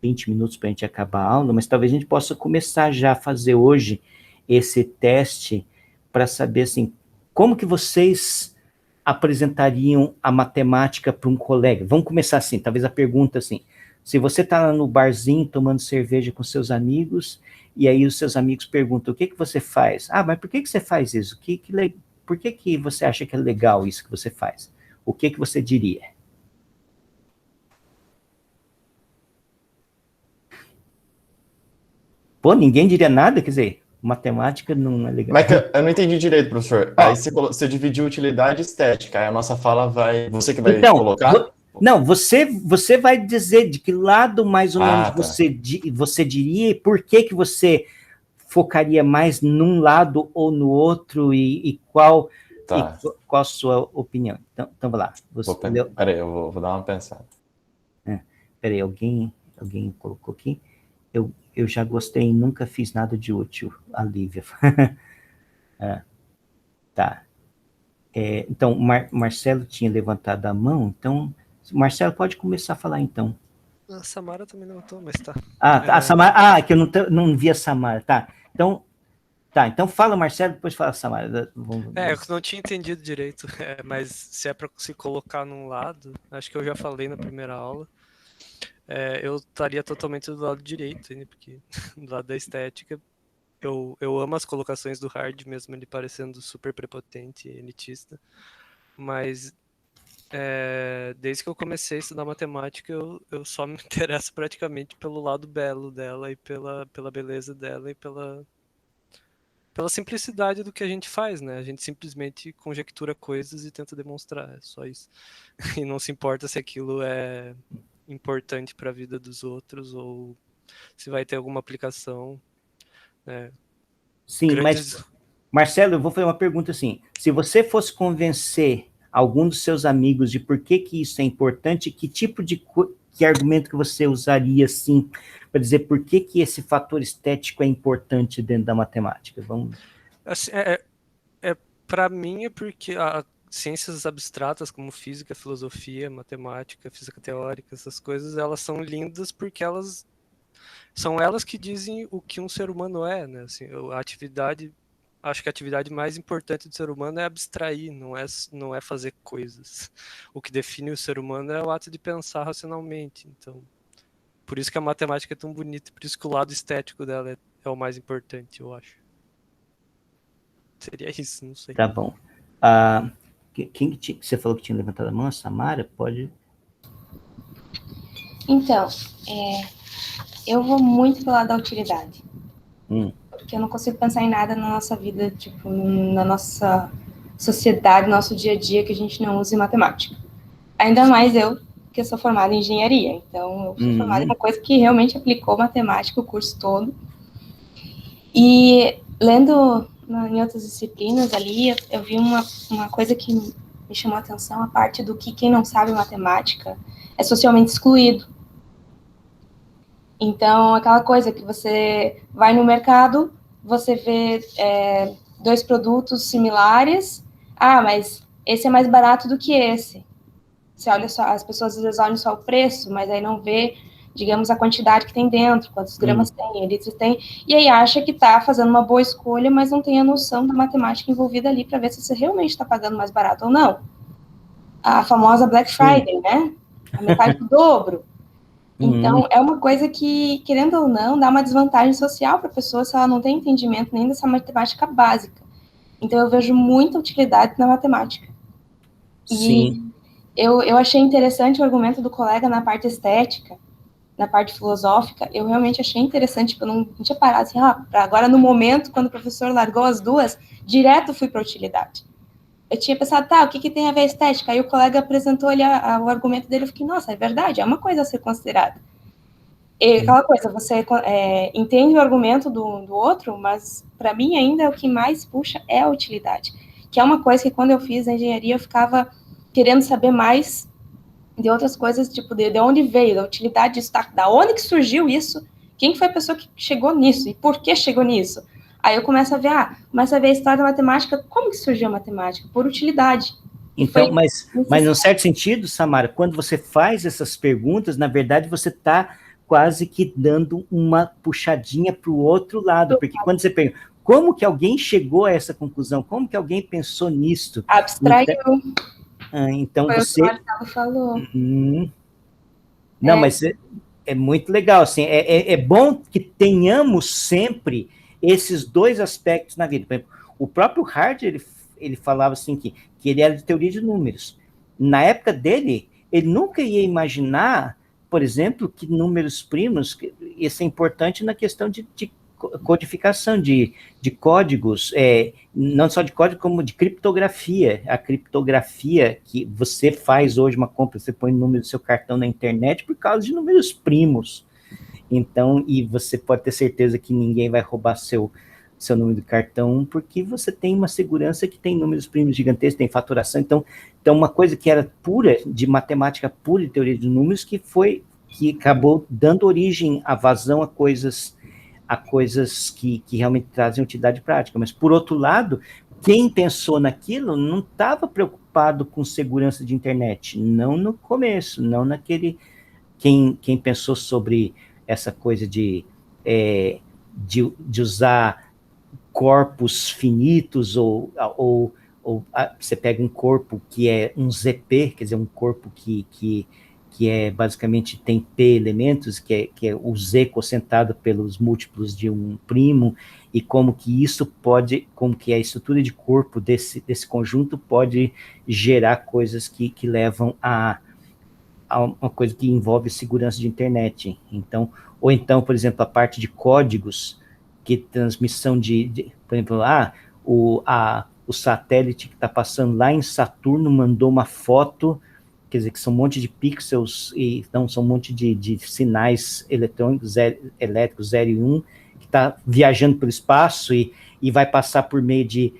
20 minutos para a gente acabar a aula, mas talvez a gente possa começar já a fazer hoje esse teste para saber, assim, como que vocês apresentariam a matemática para um colega. Vamos começar assim, talvez a pergunta assim, se você está no barzinho tomando cerveja com seus amigos, e aí os seus amigos perguntam, o que você faz? Ah, mas por que você faz isso? por que você acha que é legal isso que você faz? O que você diria? Pô, ninguém diria nada, quer dizer, matemática não é legal. Mas eu não entendi direito, professor. Aí você dividiu utilidade e estética, aí a nossa fala vai... Você que vai colocar? Não, você vai dizer de que lado mais ou menos você diria e por que você focaria mais num lado ou no outro e qual a sua opinião. Então vai lá. Peraí, eu vou dar uma pensada. Peraí, alguém colocou aqui? Eu já gostei e nunca fiz nada de útil, a Lívia. Tá. Então, Marcelo tinha levantado a mão, então, Marcelo, pode começar a falar, então. A Samara também levantou, mas tá. A Samara, que eu não vi a Samara, tá. Então fala, Marcelo, depois fala a Samara. Eu não tinha entendido direito, mas se é para se colocar num lado, acho que eu já falei na primeira aula, eu estaria totalmente do lado direito, né, porque do lado da estética, eu amo as colocações do Hard, mesmo ele parecendo super prepotente e elitista, mas desde que eu comecei a estudar matemática, eu só me interesso praticamente pelo lado belo dela e pela beleza dela e pela simplicidade do que a gente faz, né? A gente simplesmente conjectura coisas e tenta demonstrar, é só isso. E não se importa se aquilo é importante para a vida dos outros ou se vai ter alguma aplicação. Sim, mas, Marcelo, eu vou fazer uma pergunta assim. Se você fosse convencer algum dos seus amigos de por que isso é importante, que tipo de argumento que você usaria, assim, para dizer por que esse fator estético é importante dentro da matemática? Vamos... Assim, para mim é porque ciências abstratas como física, filosofia, matemática, física teórica, essas coisas, elas são lindas porque são elas que dizem o que um ser humano é, né? Assim, acho que a atividade mais importante do ser humano é abstrair, não é fazer coisas. O que define o ser humano é o ato de pensar racionalmente. Então, por isso que a matemática é tão bonita, por isso que o lado estético dela é o mais importante, eu acho. Seria isso, não sei. Tá bom. Quem você falou que tinha levantado a mão? A Samara? Pode? Então, eu vou muito pelo lado da utilidade. Porque eu não consigo pensar em nada na nossa vida, tipo, na nossa sociedade, no nosso dia a dia, que a gente não use matemática. Ainda mais eu, que eu sou formada em engenharia. Então, eu sou formada em uma coisa que realmente aplicou matemática o curso todo. E lendo em outras disciplinas ali, eu vi uma coisa que me chamou a atenção, a parte do que quem não sabe matemática é socialmente excluído. Então, aquela coisa que você vai no mercado, você vê 2 produtos similares, mas esse é mais barato do que esse. Você olha só, as pessoas às vezes olham só o preço, mas aí não vê, digamos, a quantidade que tem dentro, quantos gramas tem, litros tem, e aí acha que está fazendo uma boa escolha, mas não tem a noção da matemática envolvida ali para ver se você realmente está pagando mais barato ou não. A famosa Black Friday, né? A metade do dobro. Então, é uma coisa que, querendo ou não, dá uma desvantagem social para a pessoa se ela não tem entendimento nem dessa matemática básica. Então, eu vejo muita utilidade na matemática. Sim. E eu achei interessante o argumento do colega na parte estética, na parte filosófica. Eu realmente achei interessante, porque eu não tinha parado assim, agora no momento, quando o professor largou as duas, direto fui para a utilidade. Eu tinha pensado, o que tem a ver a estética? Aí o colega apresentou ali o argumento dele, eu fiquei, nossa, é verdade, é uma coisa a ser considerada. E aquela coisa, você entende o argumento do outro, mas para mim ainda o que mais puxa é a utilidade, que é uma coisa que quando eu fiz a engenharia eu ficava querendo saber mais de outras coisas, tipo, de onde veio, da utilidade disso, da onde que surgiu isso, quem foi a pessoa que chegou nisso e por que chegou nisso. Aí eu começo a ver a história da matemática, como que surgiu a matemática? Por utilidade. Então, mas num certo sentido, Samara, quando você faz essas perguntas, na verdade você está quase que dando uma puxadinha para o outro lado, porque quando você pergunta, como que alguém chegou a essa conclusão? Como que alguém pensou nisso? Abstraiu. Então foi você... o que o Marcelo falou. Não, mas é muito legal, assim, é bom que tenhamos sempre esses dois aspectos na vida. Por exemplo, o próprio Hard, ele falava assim que ele era de teoria de números. Na época dele, ele nunca ia imaginar, por exemplo, que números primos, isso é importante na questão de codificação de códigos, não só de código, como de criptografia. A criptografia que você faz hoje uma compra, você põe o número do seu cartão na internet por causa de números primos. Então, e você pode ter certeza que ninguém vai roubar seu número de cartão, porque você tem uma segurança que tem números primos gigantescos, tem faturação. Então uma coisa que era pura, de matemática pura e teoria de números, que acabou dando origem à vazão a coisas que realmente trazem utilidade prática. Mas, por outro lado, quem pensou naquilo não estava preocupado com segurança de internet, não no começo, não naquele... Quem pensou sobre essa coisa de usar corpos finitos, ou você pega um corpo que é um ZP, quer dizer, um corpo que é basicamente tem P elementos, que é o Z cosentado pelos múltiplos de um primo, e como que a estrutura de corpo desse conjunto pode gerar coisas que levam a uma coisa que envolve segurança de internet. Então, ou então, por exemplo, a parte de códigos, que transmissão por exemplo, o satélite que está passando lá em Saturno mandou uma foto, quer dizer, que são um monte de pixels, então são um monte de sinais eletrônicos, elétricos 0 e 1, que está viajando pelo espaço e vai passar por meio de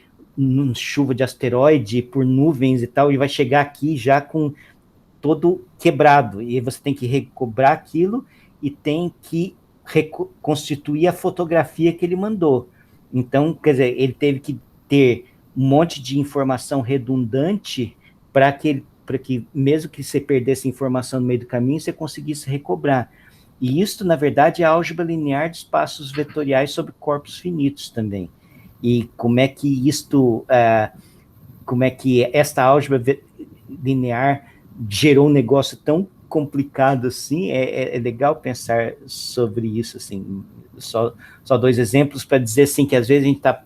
chuva de asteroide, por nuvens e tal, e vai chegar aqui já com todo quebrado, e você tem que recobrar aquilo e tem que reconstituir a fotografia que ele mandou. Então, quer dizer, ele teve que ter um monte de informação redundante para que mesmo que você perdesse informação no meio do caminho, você conseguisse recobrar. E isso, na verdade, é a álgebra linear de espaços vetoriais sobre corpos finitos também. E como é que esta álgebra linear gerou um negócio tão complicado assim. É legal pensar sobre isso, assim. Só 2 exemplos para dizer assim, que às vezes a gente está...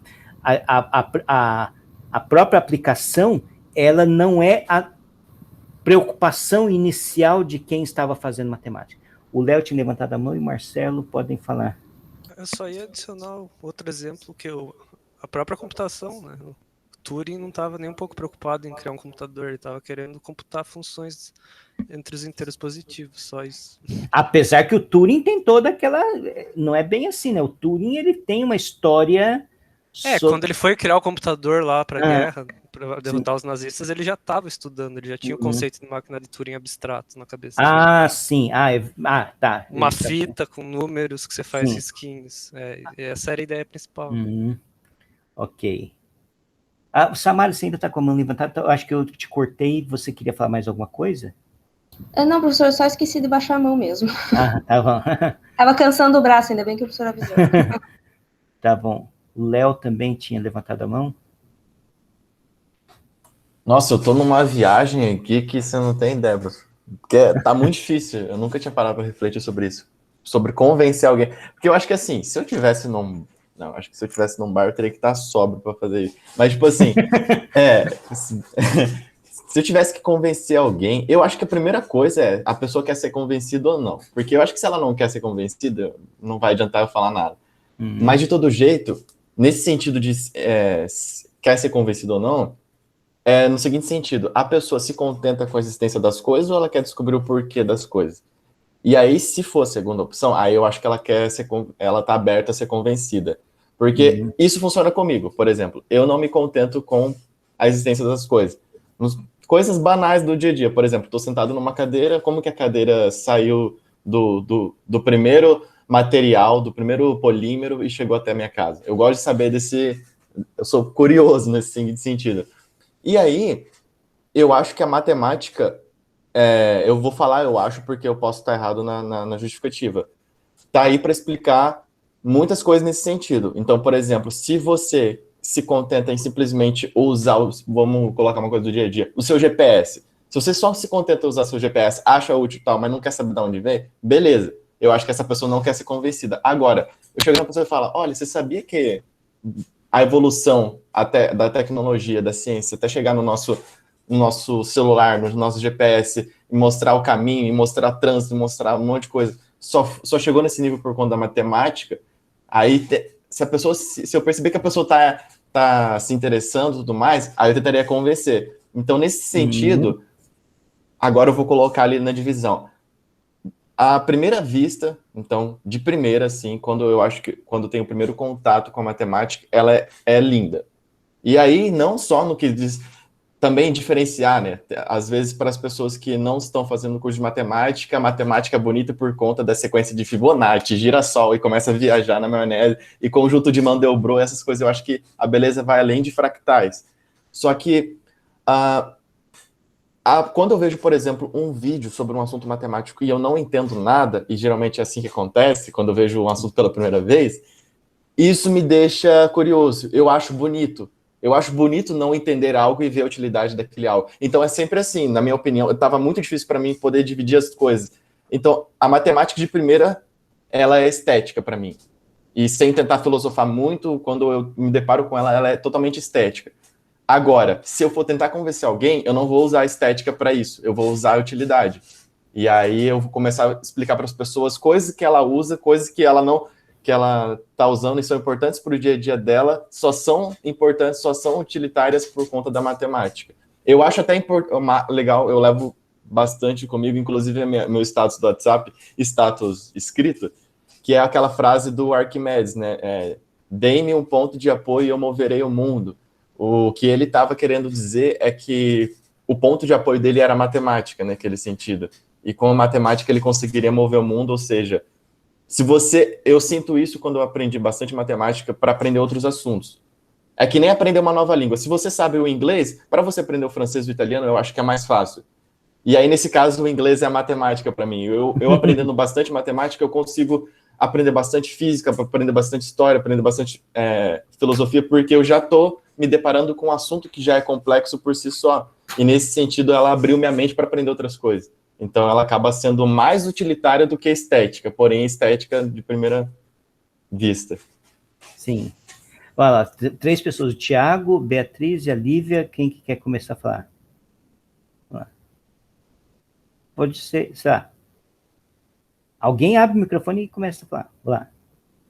A própria aplicação, ela não é a preocupação inicial de quem estava fazendo matemática. O Léo tinha levantado a mão e o Marcelo podem falar. Eu só ia adicionar outro exemplo, que a própria computação, né? O Turing não estava nem um pouco preocupado em criar um computador, ele estava querendo computar funções entre os inteiros positivos, só isso. Apesar que o Turing tem toda aquela... Não é bem assim, né? O Turing, ele tem uma história... Quando ele foi criar o computador lá para a guerra, para derrotar os nazistas, ele já estava estudando, ele já tinha o conceito de máquina de Turing abstrato na cabeça dele. Sim. Tá. Uma fita com números que você faz skins. Essa era a ideia principal. Ok. O Samara, você ainda está com a mão levantada? Eu acho que eu te cortei. Você queria falar mais alguma coisa? Não, professor, eu só esqueci de baixar a mão mesmo. Tá bom. Tava cansando o braço, ainda bem que o professor avisou. Tá bom. O Léo também tinha levantado a mão? Nossa, eu tô numa viagem aqui que você não tem ideia, porque tá muito difícil. Eu nunca tinha parado para refletir sobre isso. Sobre convencer alguém. Porque eu acho que assim, se eu tivesse num bar, eu teria que estar sóbrio para fazer isso. Mas, tipo assim, se eu tivesse que convencer alguém, eu acho que a primeira coisa é a pessoa quer ser convencida ou não. Porque eu acho que se ela não quer ser convencida, não vai adiantar eu falar nada. Mas, de todo jeito, nesse sentido de quer ser convencido ou não, no seguinte sentido, a pessoa se contenta com a existência das coisas ou ela quer descobrir o porquê das coisas? E aí, se for a segunda opção, aí eu acho que ela tá aberta a ser convencida. Porque isso funciona comigo, por exemplo. Eu não me contento com a existência das coisas. Coisas banais do dia a dia. Por exemplo, estou sentado numa cadeira, como que a cadeira saiu do primeiro material, do primeiro polímero e chegou até a minha casa? Eu gosto de saber eu sou curioso nesse sentido. E aí, eu acho que a matemática, eu vou falar eu acho porque eu posso estar errado na justificativa, tá aí para explicar muitas coisas nesse sentido. Então, por exemplo, se você se contenta em simplesmente usar, vamos colocar uma coisa do dia a dia, o seu GPS, se você só se contenta em usar seu GPS, acha útil e tal, mas não quer saber de onde vem, beleza, eu acho que essa pessoa não quer ser convencida. Agora, eu chego na pessoa e falo, olha, você sabia que a evolução até da tecnologia, da ciência, até chegar no nosso celular, no nosso GPS, e mostrar o caminho, e mostrar trânsito, e mostrar um monte de coisa, só chegou nesse nível por conta da matemática, aí se eu perceber que a pessoa tá se interessando e tudo mais, aí eu tentaria convencer. Então, nesse sentido, agora eu vou colocar ali na divisão. À primeira vista, então, de primeira, assim, quando tem o primeiro contato com a matemática, ela é linda. E aí, não só no que diz, também diferenciar, né? Às vezes, para as pessoas que não estão fazendo curso de matemática, a matemática é bonita por conta da sequência de Fibonacci, girassol, e começa a viajar na maionese, e conjunto de Mandelbrot, essas coisas, eu acho que a beleza vai além de fractais. Só que, quando eu vejo, por exemplo, um vídeo sobre um assunto matemático e eu não entendo nada, e geralmente é assim que acontece, quando eu vejo um assunto pela primeira vez, isso me deixa curioso, eu acho bonito. Eu acho bonito não entender algo e ver a utilidade daquele algo. Então é sempre assim, na minha opinião, estava muito difícil para mim poder dividir as coisas. Então, a matemática de primeira, ela é estética para mim. E sem tentar filosofar muito, quando eu me deparo com ela, ela é totalmente estética. Agora, se eu for tentar convencer alguém, eu não vou usar a estética para isso, eu vou usar a utilidade. E aí eu vou começar a explicar para as pessoas coisas que ela usa, coisas que ela está usando e são importantes para o dia a dia dela, só são importantes, só são utilitárias por conta da matemática. Eu acho até legal, eu levo bastante comigo, inclusive meu status do WhatsApp, status escrito, que é aquela frase do Arquimedes, né? Dê-me um ponto de apoio e eu moverei o mundo. O que ele estava querendo dizer é que o ponto de apoio dele era a matemática, naquele sentido. E com a matemática ele conseguiria mover o mundo, ou seja, eu sinto isso quando eu aprendi bastante matemática para aprender outros assuntos. É que nem aprender uma nova língua. Se você sabe o inglês, para você aprender o francês e o italiano, eu acho que é mais fácil. E aí, nesse caso, o inglês é a matemática para mim. Eu aprendendo bastante matemática, eu consigo aprender bastante física, aprender bastante história, aprender bastante filosofia, porque eu já estou me deparando com um assunto que já é complexo por si só. E nesse sentido, ela abriu minha mente para aprender outras coisas. Então, ela acaba sendo mais utilitária do que estética, porém estética de primeira vista. Sim. Olha lá, 3 pessoas, o Tiago, Beatriz e a Lívia, quem que quer começar a falar? Pode ser, sei lá. Alguém abre o microfone e começa a falar. Vamos lá.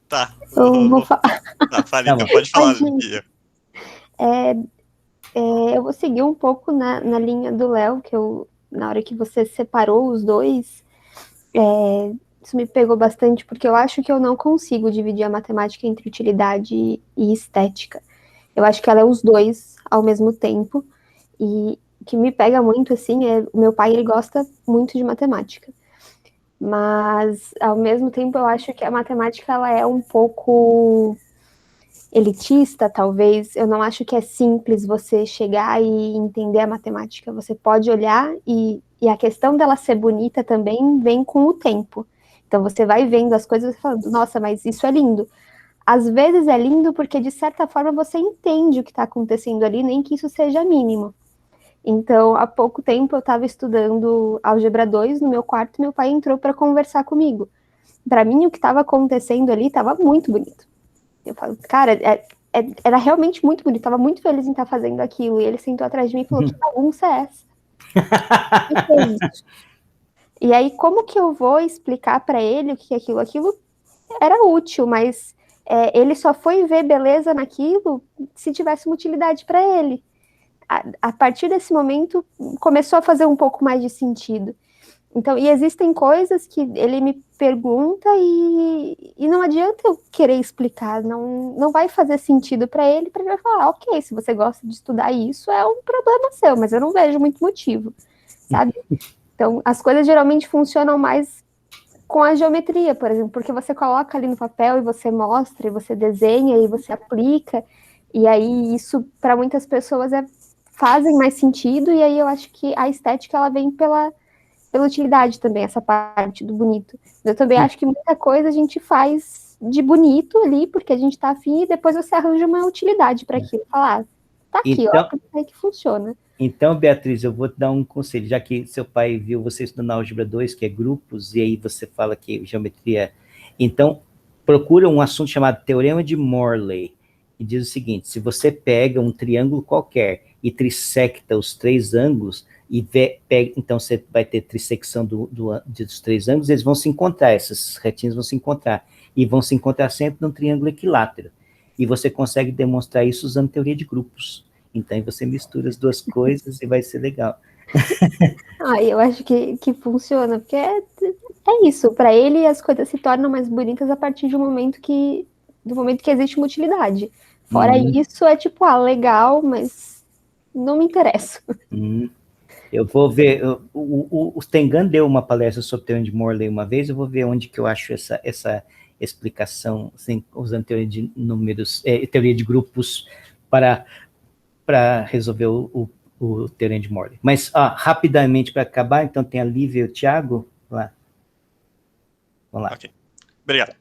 Tá. Eu vou falar. Tá, fale, então, pode falar, Lívia. Eu vou seguir um pouco na linha do Léo, que na hora que você separou os dois, isso me pegou bastante, porque eu acho que eu não consigo dividir a matemática entre utilidade e estética. Eu acho que ela é os dois ao mesmo tempo, e o que me pega muito, assim, o meu pai, ele gosta muito de matemática, mas, ao mesmo tempo, eu acho que a matemática, ela é um pouco elitista, talvez. Eu não acho que é simples você chegar e entender a matemática. Você pode olhar e a questão dela ser bonita também vem com o tempo. Então, você vai vendo as coisas e falando, nossa, mas isso é lindo. Às vezes é lindo porque, de certa forma, você entende o que está acontecendo ali, nem que isso seja mínimo. Então, há pouco tempo, eu estava estudando Álgebra 2 no meu quarto e meu pai entrou para conversar comigo. Para mim, o que estava acontecendo ali estava muito bonito. Eu falo, cara, era realmente muito bonito, estava muito feliz em estar fazendo aquilo. E ele sentou atrás de mim e falou, que bagunça é essa? E aí, como que eu vou explicar para ele o que é aquilo? Aquilo era útil, mas ele só foi ver beleza naquilo se tivesse uma utilidade para ele. A partir desse momento, começou a fazer um pouco mais de sentido. Então, e existem coisas que ele me pergunta e não adianta eu querer explicar, não vai fazer sentido para ele vai falar, ok, se você gosta de estudar isso, é um problema seu, mas eu não vejo muito motivo, sabe? Então, as coisas geralmente funcionam mais com a geometria, por exemplo, porque você coloca ali no papel e você mostra, e você desenha, e você aplica, e aí isso, para muitas pessoas, fazem mais sentido, e aí eu acho que a estética, ela vem pela utilidade também, essa parte do bonito. Eu também acho que muita coisa a gente faz de bonito ali, porque a gente tá afim, e depois você arranja uma utilidade para aquilo. Falar, tá aqui, então, ó, aí que funciona. Então, Beatriz, eu vou te dar um conselho, já que seu pai viu você estudando Álgebra 2, que é grupos, e aí você fala que geometria... Então, procura um assunto chamado Teorema de Morley. e diz o seguinte: se você pega um triângulo qualquer e trissecta os 3 ângulos, então você vai ter trissecção dos 3 ângulos, eles vão se encontrar, essas retinhas vão se encontrar, e vão se encontrar sempre num triângulo equilátero. E você consegue demonstrar isso usando teoria de grupos. Então, você mistura as duas coisas e vai ser legal. Eu acho que funciona, porque é isso, para ele as coisas se tornam mais bonitas a partir do momento que existe uma utilidade. Fora isso, é tipo, legal, mas não me interessa. Eu vou ver, o Tengan deu uma palestra sobre teoria de Morley uma vez, eu vou ver onde que eu acho essa explicação, assim, usando teoria de números, teoria de grupos para resolver o teorema de Morley. Mas, rapidamente, para acabar, então tem a Lívia e o Thiago. Vamos lá. Ok. Obrigado.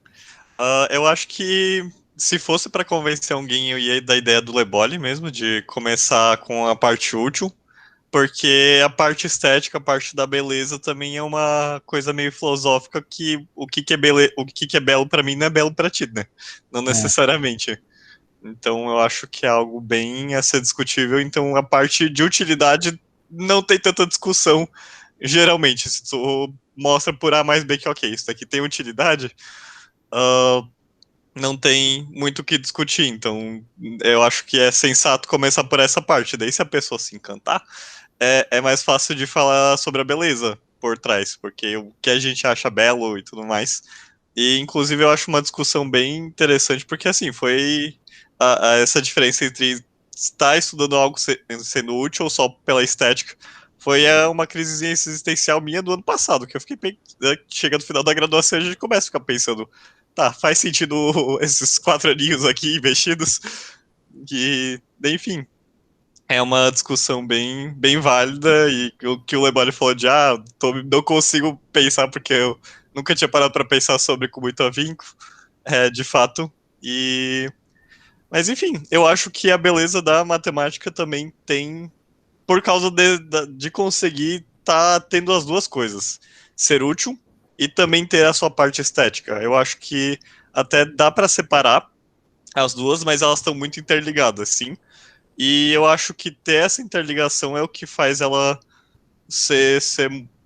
Eu acho que se fosse para convencer alguém, eu ia dar a ideia do Leboli mesmo, de começar com a parte útil, porque a parte estética, a parte da beleza também é uma coisa meio filosófica, que o que é belo para mim não é belo para ti, né? Não necessariamente. Então eu acho que é algo bem a ser discutível. Então a parte de utilidade não tem tanta discussão, geralmente. Se tu mostra por A mais B que ok, isso daqui tem utilidade, não tem muito o que discutir. Então eu acho que é sensato começar por essa parte. Daí se a pessoa se encantar, é mais fácil de falar sobre a beleza por trás, porque o que a gente acha belo e tudo mais. E inclusive eu acho uma discussão bem interessante, porque assim, foi essa diferença entre estar estudando algo sendo útil ou só pela estética, foi uma crise existencial minha do ano passado, que eu fiquei bem, chega no final da graduação, a gente começa a ficar pensando, tá, faz sentido esses 4 aninhos aqui investidos, que, enfim, é uma discussão bem, bem válida, e o que o Leboli falou de, não consigo pensar porque eu nunca tinha parado para pensar sobre com muito afinco, de fato, mas enfim, eu acho que a beleza da matemática também tem, por causa de conseguir tendo as duas coisas, ser útil e também ter a sua parte estética. Eu acho que até dá para separar as duas, mas elas estão muito interligadas, sim. E eu acho que ter essa interligação é o que faz ela ser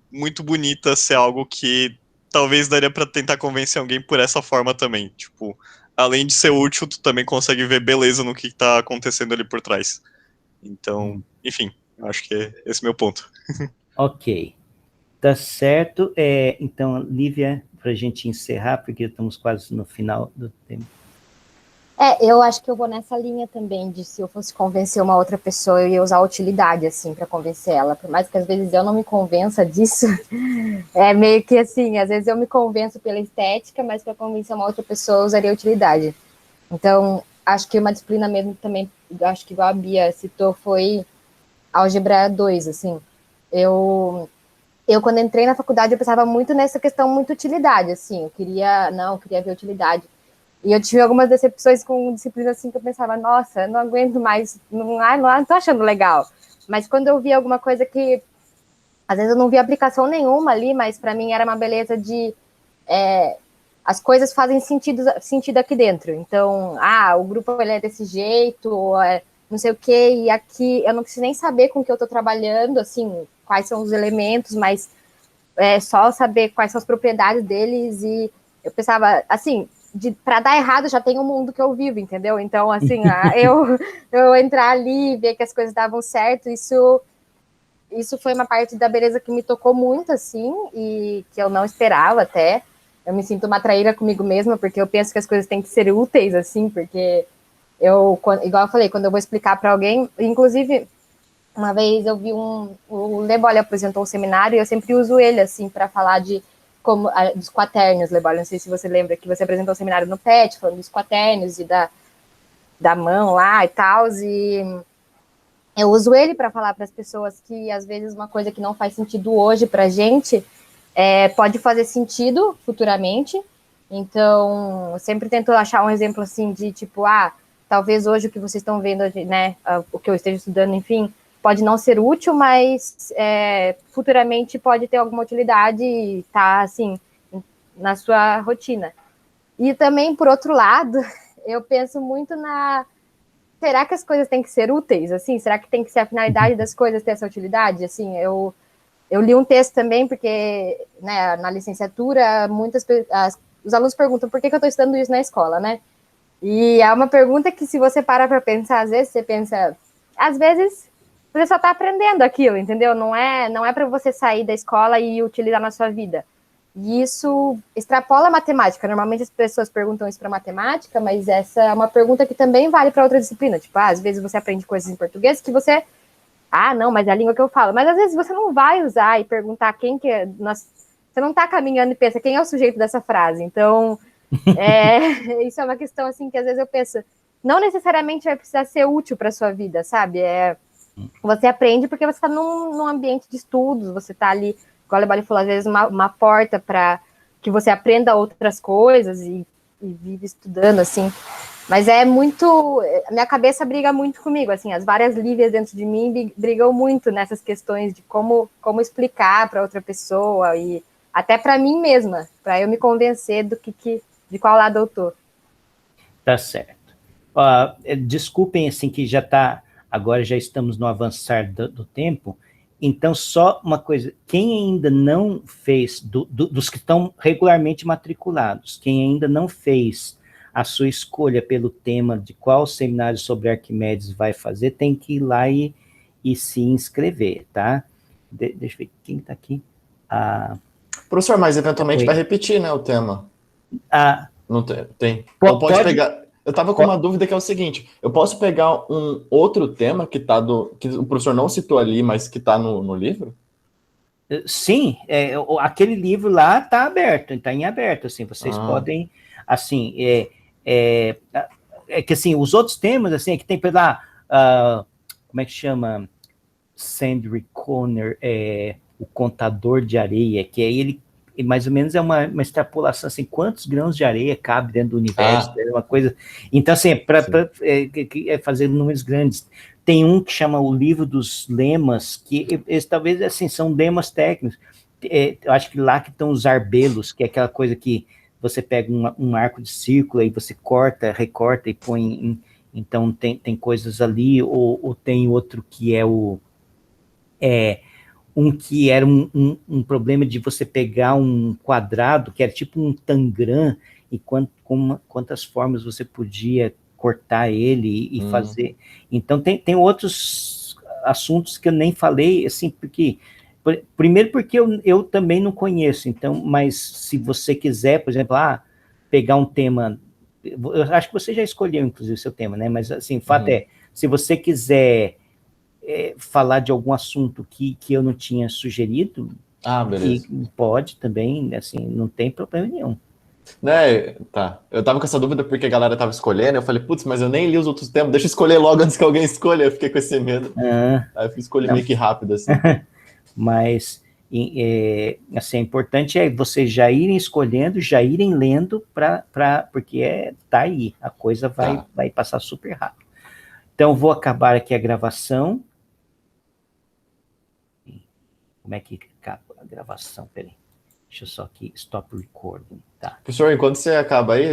muito bonita, ser algo que talvez daria para tentar convencer alguém por essa forma também. Tipo, além de ser útil, tu também consegue ver beleza no que tá acontecendo ali por trás. Então, enfim, eu acho que esse é o meu ponto. Ok. Tá certo. Então, Lívia, para a gente encerrar, porque estamos quase no final do tempo. Eu acho que eu vou nessa linha também, de se eu fosse convencer uma outra pessoa, eu ia usar a utilidade, assim, para convencer ela. Por mais que às vezes eu não me convença disso, é meio que assim, às vezes eu me convenço pela estética, mas para convencer uma outra pessoa, eu usaria a utilidade. Então, acho que uma disciplina mesmo também, acho que igual a Bia citou, foi álgebra 2, assim. Eu quando entrei na faculdade, eu pensava muito nessa questão, muito utilidade, assim, eu queria ver utilidade. E eu tive algumas decepções com disciplinas assim que eu pensava, nossa, não aguento mais, não tô achando legal. Mas quando eu vi alguma coisa que, às vezes eu não vi aplicação nenhuma ali, mas para mim era uma beleza de as coisas fazem sentido aqui dentro. Então, o grupo ele é desse jeito, não sei o quê, e aqui eu não preciso nem saber com o que eu estou trabalhando, assim, quais são os elementos, mas só saber quais são as propriedades deles. E eu pensava, assim, para dar errado já tem um mundo que eu vivo, entendeu? Então, assim, eu entrar ali e ver que as coisas davam certo, isso foi uma parte da beleza que me tocou muito, assim, e que eu não esperava até. Eu me sinto uma traíra comigo mesma, porque eu penso que as coisas têm que ser úteis, assim, porque igual eu falei, quando eu vou explicar para alguém, inclusive, uma vez eu vi o Leboli apresentou um seminário, e eu sempre uso ele, assim, para falar dos quaternios, Leboli, não sei se você lembra, que você apresentou um seminário no PET, falando dos quaternios e da mão lá e tal, e eu uso ele para falar para as pessoas que, às vezes, uma coisa que não faz sentido hoje para a gente pode fazer sentido futuramente. Então, eu sempre tento achar um exemplo, assim, de tipo, talvez hoje o que vocês estão vendo, né, o que eu esteja estudando, enfim, pode não ser útil, mas futuramente pode ter alguma utilidade e tá, assim, na sua rotina. E também, por outro lado, eu penso muito será que as coisas têm que ser úteis, assim? Será que tem que ser a finalidade das coisas ter essa utilidade? Assim, eu li um texto também, porque, né, na licenciatura, os alunos perguntam por que eu estou estudando isso na escola, né? E é uma pergunta que, se você parar para pensar, às vezes você só está aprendendo aquilo, entendeu? Não é para você sair da escola e utilizar na sua vida. E isso extrapola a matemática. Normalmente as pessoas perguntam isso para matemática, mas essa é uma pergunta que também vale para outra disciplina. Tipo, às vezes você aprende coisas em português que você... não, mas é a língua que eu falo. Mas às vezes você não vai usar e perguntar quem que é... Você não está caminhando e pensa quem é o sujeito dessa frase. Então, isso é uma questão assim que às vezes eu penso, não necessariamente vai precisar ser útil para a sua vida, sabe? Você aprende porque você está num ambiente de estudos, você está ali, igual a Lebali falou, às vezes uma porta para que você aprenda outras coisas e vive estudando, assim. Mas a minha cabeça briga muito comigo, assim, as várias Lívias dentro de mim brigam muito nessas questões de como explicar para outra pessoa e até para mim mesma, para eu me convencer de qual lado eu tô. Tá certo. Desculpem, assim, que agora já estamos no avançar do tempo, então só uma coisa, quem ainda não fez, dos que estão regularmente matriculados, quem ainda não fez a sua escolha pelo tema de qual seminário sobre Arquimedes vai fazer, tem que ir lá e se inscrever, tá? Deixa eu ver, quem está aqui? Professor, mas eventualmente vai repetir, né, o tema. Não tem. Ou pode pegar... Eu estava com uma dúvida que é o seguinte, eu posso pegar um outro tema que o professor não citou ali, mas que está no livro? Sim, aquele livro lá está aberto, está em aberto, assim, vocês podem, assim, que assim, os outros temas, assim, que tem pela, como é que chama? Sandry Conner, o contador de areia, que aí ele mais ou menos é uma extrapolação, assim, quantos grãos de areia cabe dentro do universo, é uma coisa, então, assim, para fazer números grandes. Tem um que chama o livro dos lemas, que eles talvez, assim, são lemas técnicos, eu acho que lá que estão os arbelos, que é aquela coisa que você pega um arco de círculo, aí você recorta e põe, então tem coisas ali, ou tem outro que é que era um problema de você pegar um quadrado, que era tipo um tangram, e quantas formas você podia cortar ele e fazer. Então, tem outros assuntos que eu nem falei, assim, porque... Primeiro porque eu também não conheço, então, mas se você quiser, por exemplo, pegar um tema... Eu acho que você já escolheu, inclusive, o seu tema, né? Mas, assim, o fato se você quiser... falar de algum assunto que eu não tinha sugerido, beleza. Pode também, assim, não tem problema nenhum. Né, tá. Eu tava com essa dúvida porque a galera tava escolhendo, eu falei, putz, mas eu nem li os outros temas, deixa eu escolher logo antes que alguém escolha, eu fiquei com esse medo. Aí eu fui escolher meio que rápido, assim. Mas, assim, é importante vocês já irem escolhendo, já irem lendo, porque tá aí, a coisa vai passar super rápido. Então, vou acabar aqui a gravação. Como é que acaba a gravação? Peraí. Deixa eu só aqui, stop recording. Tá. Professor, enquanto você acaba aí,